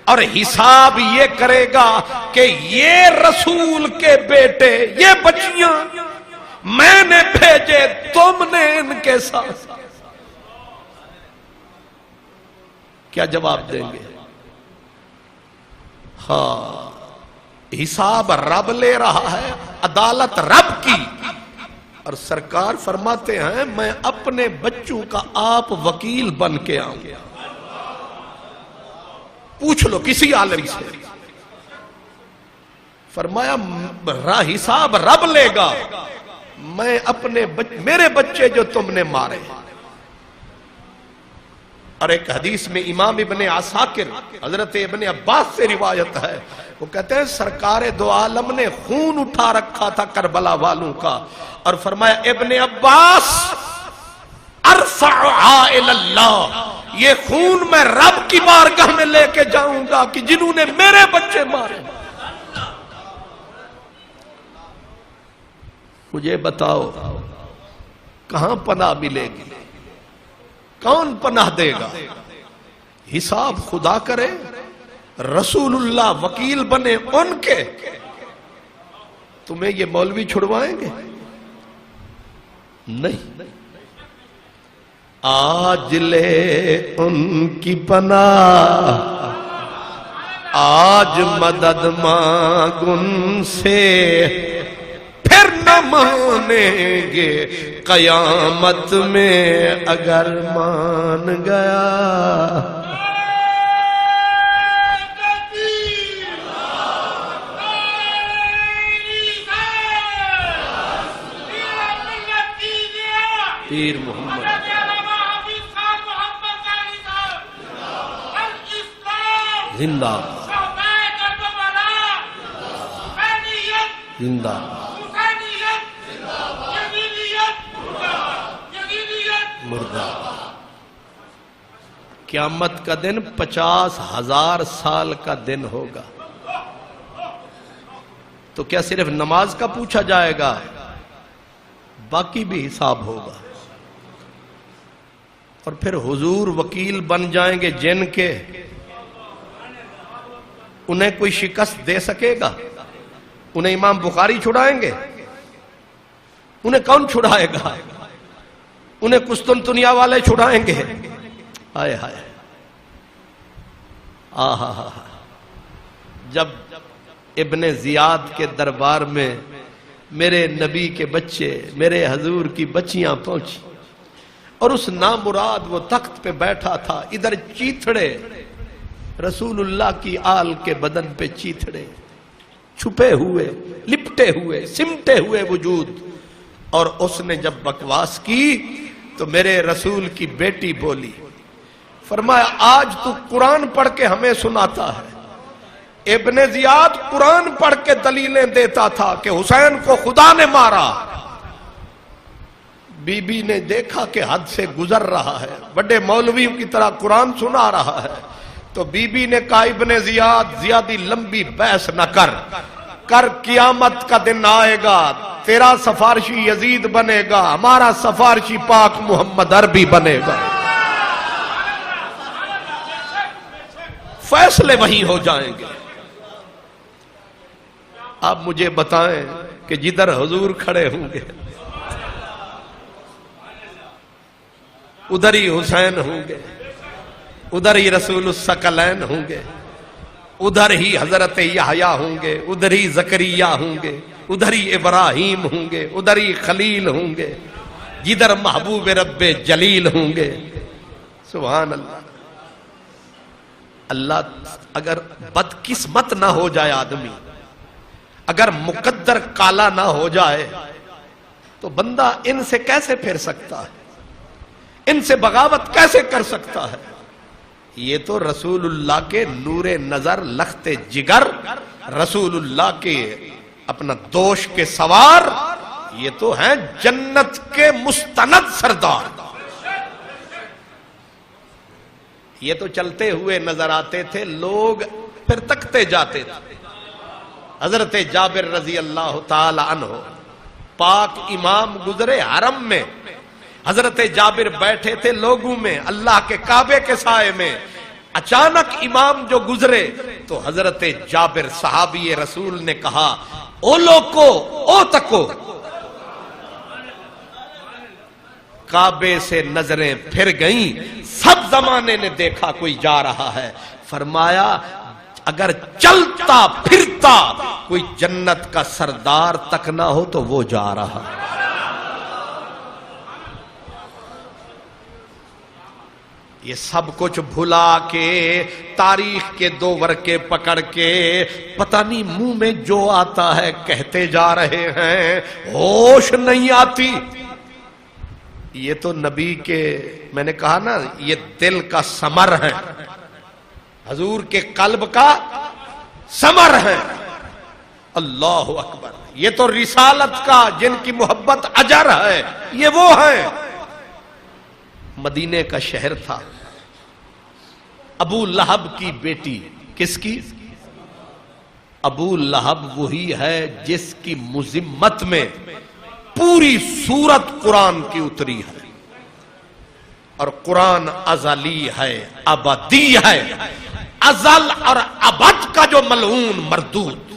اور حساب یہ کرے گا کہ یہ رسول کے بیٹے، یہ بچیاں میں نے بھیجے، تم نے ان کے ساتھ کیا جواب دیں گے؟ ہاں، حساب رب لے رہا ہے، عدالت رب کی، اور سرکار فرماتے ہیں میں اپنے بچوں کا آپ وکیل بن کے آؤں گا۔ پوچھ لو کسی عالم سے، فرمایا حساب رب لے گا، میں اپنے میرے بچے جو تم نے مارے۔ اور ایک حدیث میں امام ابن عساکر حضرت ابن عباس سے روایت ہے، وہ کہتے ہیں سرکار دو عالم نے خون اٹھا رکھا تھا کربلا والوں کا، اور فرمایا ابن عباس ارفعها الی اللہ، یہ خون میں رب کی بارگاہ میں لے کے جاؤں گا کہ جنہوں نے میرے بچے مارے۔ مجھے بتاؤ کہاں پناہ ملے گی؟ کون پناہ دے گا؟ حساب خدا کرے، رسول اللہ وکیل بنے ان کے، تمہیں یہ مولوی چھڑوائیں گے؟ نہیں۔ آج لے ان کی پناہ، آج مدد مانگ ان سے، پھر نہ مانیں گے قیامت میں اگر مان گیا۔ پیر محمد زندہ زندہ مردہ۔ قیامت کا دن 50,000 سال کا دن ہوگا، تو کیا صرف نماز کا پوچھا جائے گا؟ باقی بھی حساب ہوگا، اور پھر حضور وکیل بن جائیں گے جن کے، انہیں کوئی شکست دے سکے گا؟ انہیں امام بخاری چھڑائیں گے؟ انہیں کون چھڑائے گا؟ انہیں قسطنطنیہ والے چھڑائیں گے؟ ہائے ہائے، آہا، جب ابن زیاد کے دربار میں میرے نبی کے بچے، میرے حضور کی بچیاں پہنچی اور اس نامراد وہ تخت پہ بیٹھا تھا، ادھر چیتھڑے، رسول اللہ کی آل کے بدن پہ چیتھڑے، چھپے ہوئے، لپٹے ہوئے، سمٹے ہوئے وجود، اور اس نے جب بکواس کی تو میرے رسول کی بیٹی بولی، فرمایا آج تو قرآن پڑھ کے ہمیں سناتا ہے۔ ابن زیاد قرآن پڑھ کے دلیلیں دیتا تھا کہ حسین کو خدا نے مارا۔ بی بی نے دیکھا کہ حد سے گزر رہا ہے، بڑے مولویوں کی طرح قرآن سنا رہا ہے، تو بی بی نے کہا ابن زیاد زیادی لمبی بحث نہ کر، قیامت کا دن آئے گا، تیرا سفارشی یزید بنے گا، ہمارا سفارشی پاک محمد عربی بنے گا، فیصلے وہیں ہو جائیں گے۔ آپ مجھے بتائیں کہ جدھر حضور کھڑے ہوں گے ادھر ہی حسین ہوں گے، ادھر ہی رسول الثقلین ہوں گے، ادھر ہی حضرت یحییٰ ہوں گے، ادھر ہی زکریا ہوں گے، ادھر ہی ابراہیم ہوں گے، ادھر ہی خلیل ہوں گے، جدھر محبوب رب جلیل ہوں گے۔ سبحان اللہ۔ اللہ اگر بدقسمت نہ ہو جائے آدمی، اگر مقدر کالا نہ ہو جائے تو بندہ ان سے کیسے پھر سکتا ہے؟ ان سے بغاوت کیسے کر سکتا ہے؟ یہ تو رسول اللہ کے نور نظر، لخت جگر، رسول اللہ کے اپنا دوش کے سوار، یہ تو ہیں جنت کے مستند سردار۔ یہ تو چلتے ہوئے نظر آتے تھے، لوگ پھر تکتے جاتے تھے۔ حضرت جابر رضی اللہ تعالی عنہ پاک امام گزرے حرم میں، حضرت جابر بیٹھے تھے لوگوں میں اللہ کے کعبے کے سائے میں، اچانک امام جو گزرے تو حضرت جابر صحابی رسول نے کہا او لوکو او تکو، کعبے سے نظریں پھر گئیں، سب زمانے نے دیکھا کوئی جا رہا ہے، فرمایا اگر چلتا پھرتا کوئی جنت کا سردار تک نہ ہو تو وہ جا رہا ہے۔ یہ سب کچھ بھلا کے تاریخ کے دو ورقے پکڑ کے پتہ نہیں منہ میں جو آتا ہے کہتے جا رہے ہیں، ہوش نہیں آتی۔ یہ تو نبی کے، میں نے کہا نا، یہ دل کا ثمر ہے، حضور کے قلب کا ثمر ہے۔ اللہ اکبر۔ یہ تو رسالت کا، جن کی محبت اجر ہے، یہ وہ ہیں۔ مدینے کا شہر تھا، ابو لہب کی بیٹی، کس کی؟ ابو لہب وہی ہے جس کی مذمت میں پوری سورت قرآن کی اتری ہے، اور قرآن ازلی ہے، ابدی ہے، ازل اور ابد کا جو ملعون مردود،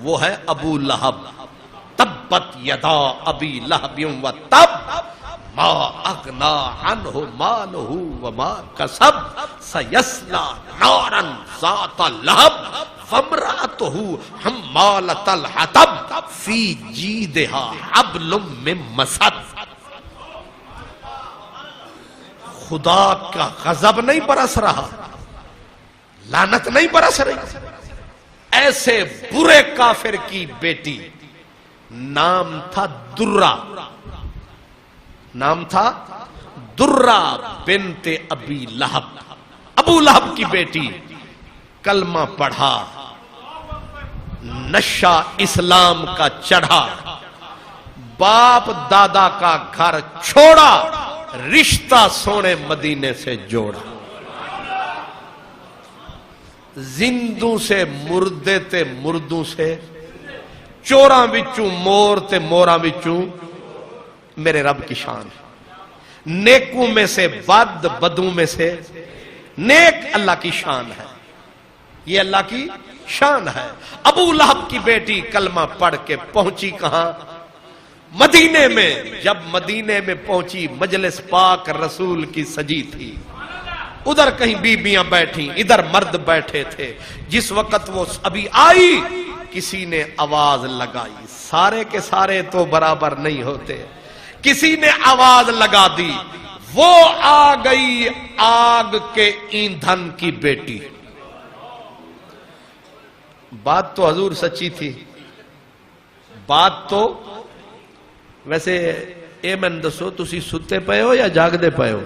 وہ ہے ابو لہب۔ تبت یدا ابی لہب وتب ما اغنا عنہ مالہ وما کسب سیصلی نارا ذات لہب وامرأتہ حمالۃ الحطب فی جیدہا حبل من مسد۔ خدا کا غضب نہیں برس رہا، لعنت نہیں برس رہی، ایسے برے کافر کی بیٹی، نام تھا درہ، نام تھا درہ بنت ابی لہب، ابو لہب کی بیٹی، کلمہ پڑھا، نشہ اسلام کا چڑھا، باپ دادا کا گھر چھوڑا، رشتہ سونے مدینے سے جوڑا، زندوں سے مردے تے مردوں سے، چوراں وچوں مور تے موراں وچوں میرے رب کی شان، نیکوں میں سے بد، بدوں میں سے نیک، اللہ کی شان ہے، یہ اللہ کی شان ہے۔ ابو لہب کی بیٹی کلمہ پڑھ کے پہنچی کہاں؟ مدینے میں جب مدینے میں پہنچی مجلس پاک رسول کی سجی تھی، ادھر کہیں بیبیاں بیٹھی ادھر مرد بیٹھے تھے. جس وقت وہ ابھی آئی کسی نے آواز لگائی، سارے کے سارے تو برابر نہیں ہوتے، کسی نے آواز لگا دی، وہ آ گئی آگ کے ایندھن کی بیٹی. بات تو حضور سچی تھی، بات تو ویسے اے میں دسو تسی ستے پے ہو یا جاگدے پے ہو؟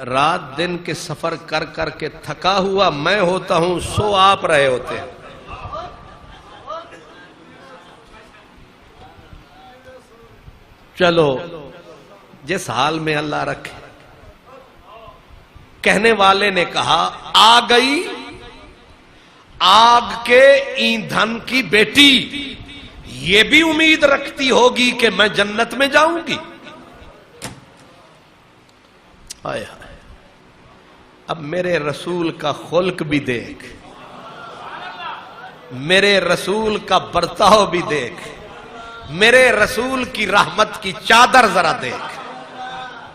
رات دن کے سفر کر کر کے تھکا ہوا میں ہوتا ہوں، سو آپ رہے ہوتے ہیں. چلو جس حال میں اللہ رکھے. کہنے والے نے کہا آ گئی آگ کے ایندھن کی بیٹی، یہ بھی امید رکھتی ہوگی کہ میں جنت میں جاؤں گی. آئے ہائے، اب میرے رسول کا خلق بھی دیکھ، میرے رسول کا برتاؤ بھی دیکھ، میرے رسول کی رحمت کی چادر ذرا دیکھ،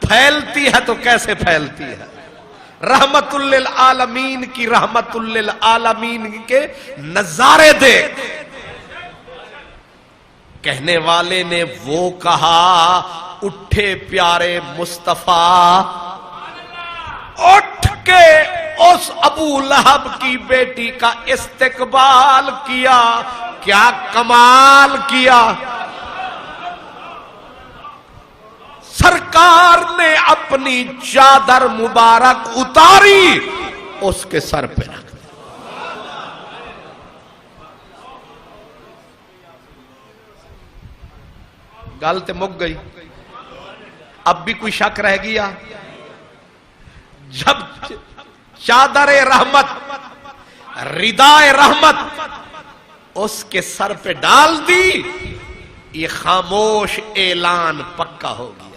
پھیلتی ہے تو کیسے پھیلتی ہے. رحمت للعالمین کی رحمت للعالمین کے نظارے دیکھ. کہنے والے نے وہ کہا اٹھے پیارے مصطفیٰ، اٹھ کے اس ابو لہب کی بیٹی کا استقبال کیا. کیا کمال کیا! سرکار نے اپنی چادر مبارک اتاری، اس کے سر پہ رکھ دی. گل تے مک گئی. اب بھی کوئی شک رہ گیا؟ جب چادر رحمت ردائے رحمت اس کے سر پہ ڈال دی، یہ خاموش اعلان پکا ہو گیا.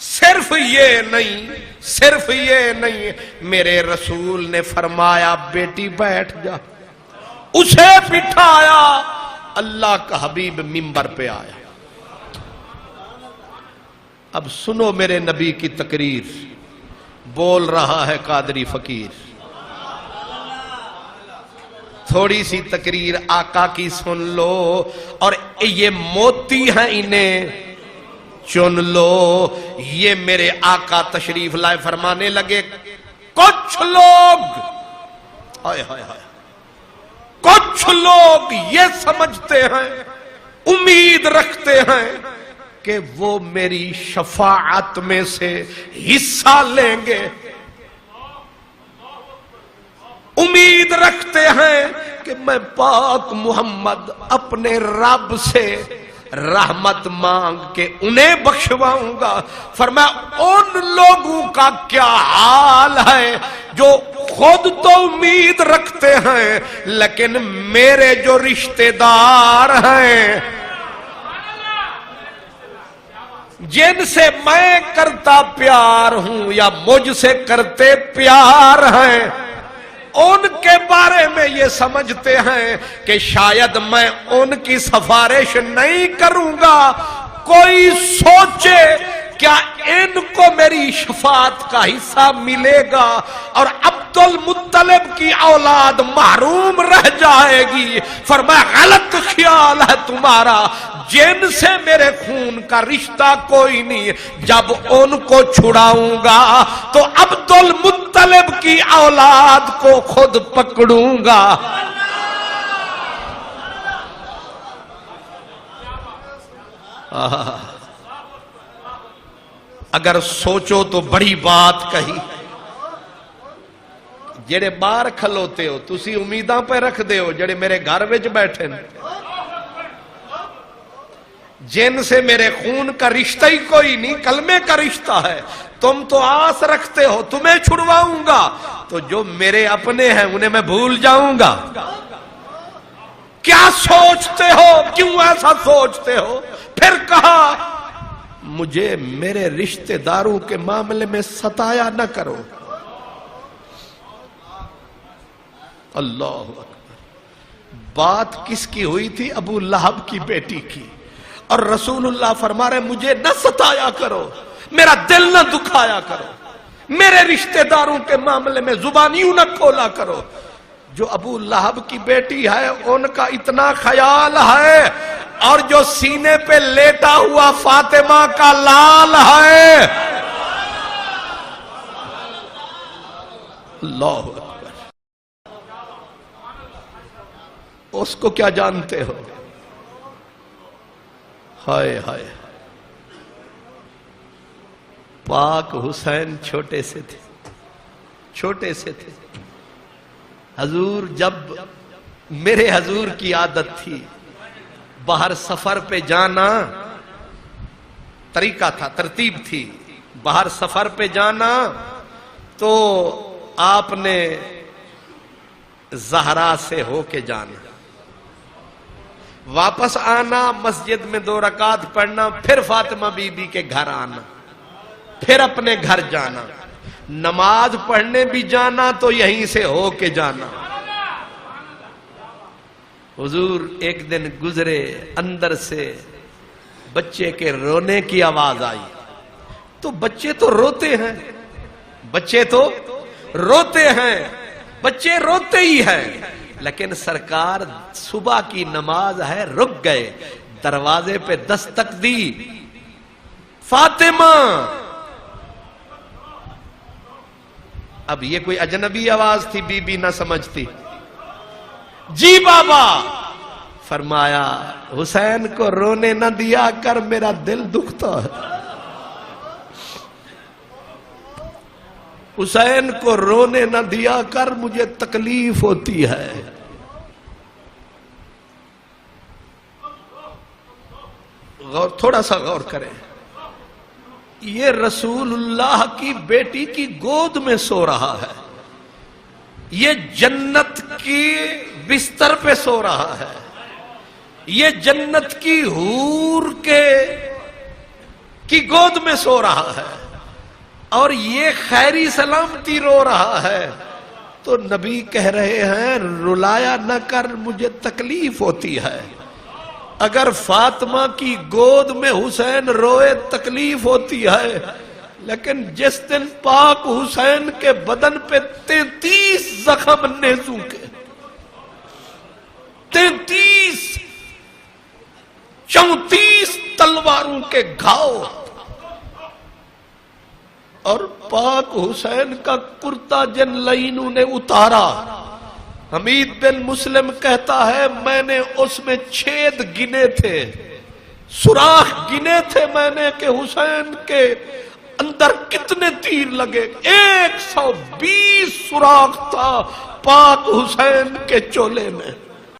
صرف یہ نہیں میرے رسول نے فرمایا بیٹی بیٹھ جا. اسے بٹھایا، اللہ کا حبیب منبر پہ آیا. اب سنو میرے نبی کی تقریر، بول رہا ہے قادری فقیر. تھوڑی سی تقریر آقا کی سن لو، اور یہ موتی ہیں انہیں چن لو. یہ میرے آقا تشریف لائے فرمانے لگے، کچھ لوگ ہائے ہائے ہائے، کچھ لوگ یہ سمجھتے ہیں، امید رکھتے ہیں کہ وہ میری شفاعت میں سے حصہ لیں گے، امید رکھتے ہیں کہ میں پاک محمد اپنے رب سے رحمت مانگ کے انہیں بخشواؤں گا. فرمایا ان لوگوں کا کیا حال ہے جو خود تو امید رکھتے ہیں لیکن میرے جو رشتہ دار ہیں، جن سے میں کرتا پیار ہوں یا مجھ سے کرتے پیار ہیں، ان کے بارے میں یہ سمجھتے ہیں کہ شاید میں ان کی سفارش نہیں کروں گا. کوئی سوچے کیا ان کو میری شفاعت کا حصہ ملے گا اور عبد المطلب کی اولاد محروم رہ جائے گی. فرمایا غلط خیال ہے تمہارا، جن سے میرے خون کا رشتہ کوئی نہیں، جب ان کو چھڑاؤں گا تو عبد المطلب کی اولاد کو خود پکڑوں گا. اگر سوچو تو بڑی بات کہی. جڑے باہر کھلوتے ہو تسی امیداں پہ رکھ دے ہو، جڑے میرے گھر وچ بیٹھے ہیں، جن سے میرے خون کا رشتہ ہی کوئی نہیں، کلمے کا رشتہ ہے، تم تو آس رکھتے ہو تمہیں چھڑواؤں گا، تو جو میرے اپنے ہیں انہیں میں بھول جاؤں گا. کیا سوچتے ہو؟ کیوں ایسا سوچتے ہو؟ پھر کہا مجھے میرے رشتہ داروں کے معاملے میں ستایا نہ کرو. اللہ اکبر. بات کس کی ہوئی تھی؟ ابو لہب کی بیٹی کی. اور رسول اللہ فرما رہے مجھے نہ ستایا کرو، میرا دل نہ دکھایا کرو، میرے رشتہ داروں کے معاملے میں زبان یوں نہ کھولا کرو. جو ابو لہب کی بیٹی ہے ان کا اتنا خیال ہے، اور جو سینے پہ لیٹا ہوا فاطمہ کا لال ہے. اللہ اکبر. اس کو کیا جانتے ہو؟ ہائے ہائے. پاک حسین چھوٹے سے تھے، چھوٹے سے تھے. حضور جب میرے حضور کی عادت تھی باہر سفر پہ جانا، طریقہ تھا، ترتیب تھی. باہر سفر پہ جانا تو آپ نے زہرا سے ہو کے جانا، واپس آنا مسجد میں 2 رکعت پڑھنا، پھر فاطمہ بی بی کے گھر آنا، پھر اپنے گھر جانا. نماز پڑھنے بھی جانا تو یہیں سے ہو کے جانا. حضور ایک دن گزرے، اندر سے بچے کے رونے کی آواز آئی. تو بچے تو روتے ہیں، بچے تو روتے ہیں، بچے روتے ہی ہیں. لیکن سرکار صبح کی نماز ہے، رک گئے، دروازے پہ دستک دی، فاطمہ. اب یہ کوئی اجنبی آواز تھی، بی بی نہ سمجھتی. جی بابا. فرمایا حسین کو رونے نہ دیا کر، میرا دل دکھتا ہے. حسین کو رونے نہ دیا کر، مجھے تکلیف ہوتی ہے. تھوڑا سا غور کریں. یہ رسول اللہ کی بیٹی کی گود میں سو رہا ہے، یہ جنت کی بستر پہ سو رہا ہے، یہ جنت کی حور کی گود میں سو رہا ہے، اور یہ خیری سلامتی رو رہا ہے. تو نبی کہہ رہے ہیں رلایا نہ کر، مجھے تکلیف ہوتی ہے. اگر فاطمہ کی گود میں حسین روئے تکلیف ہوتی ہے، لیکن جس دن پاک حسین کے بدن پہ 33 زخم نیزوں کے، 34 تلواروں کے گھاؤ، اور پاک حسین کا کرتا جن لعینوں نے اتارا. حمید بن مسلم کہتا ہے میں نے اس میں چھید گنے تھے، سوراخ گنے تھے میں نے کہ حسین کے اندر کتنے تیر لگے. 120 سوراخ تھا پاک حسین کے چولے میں.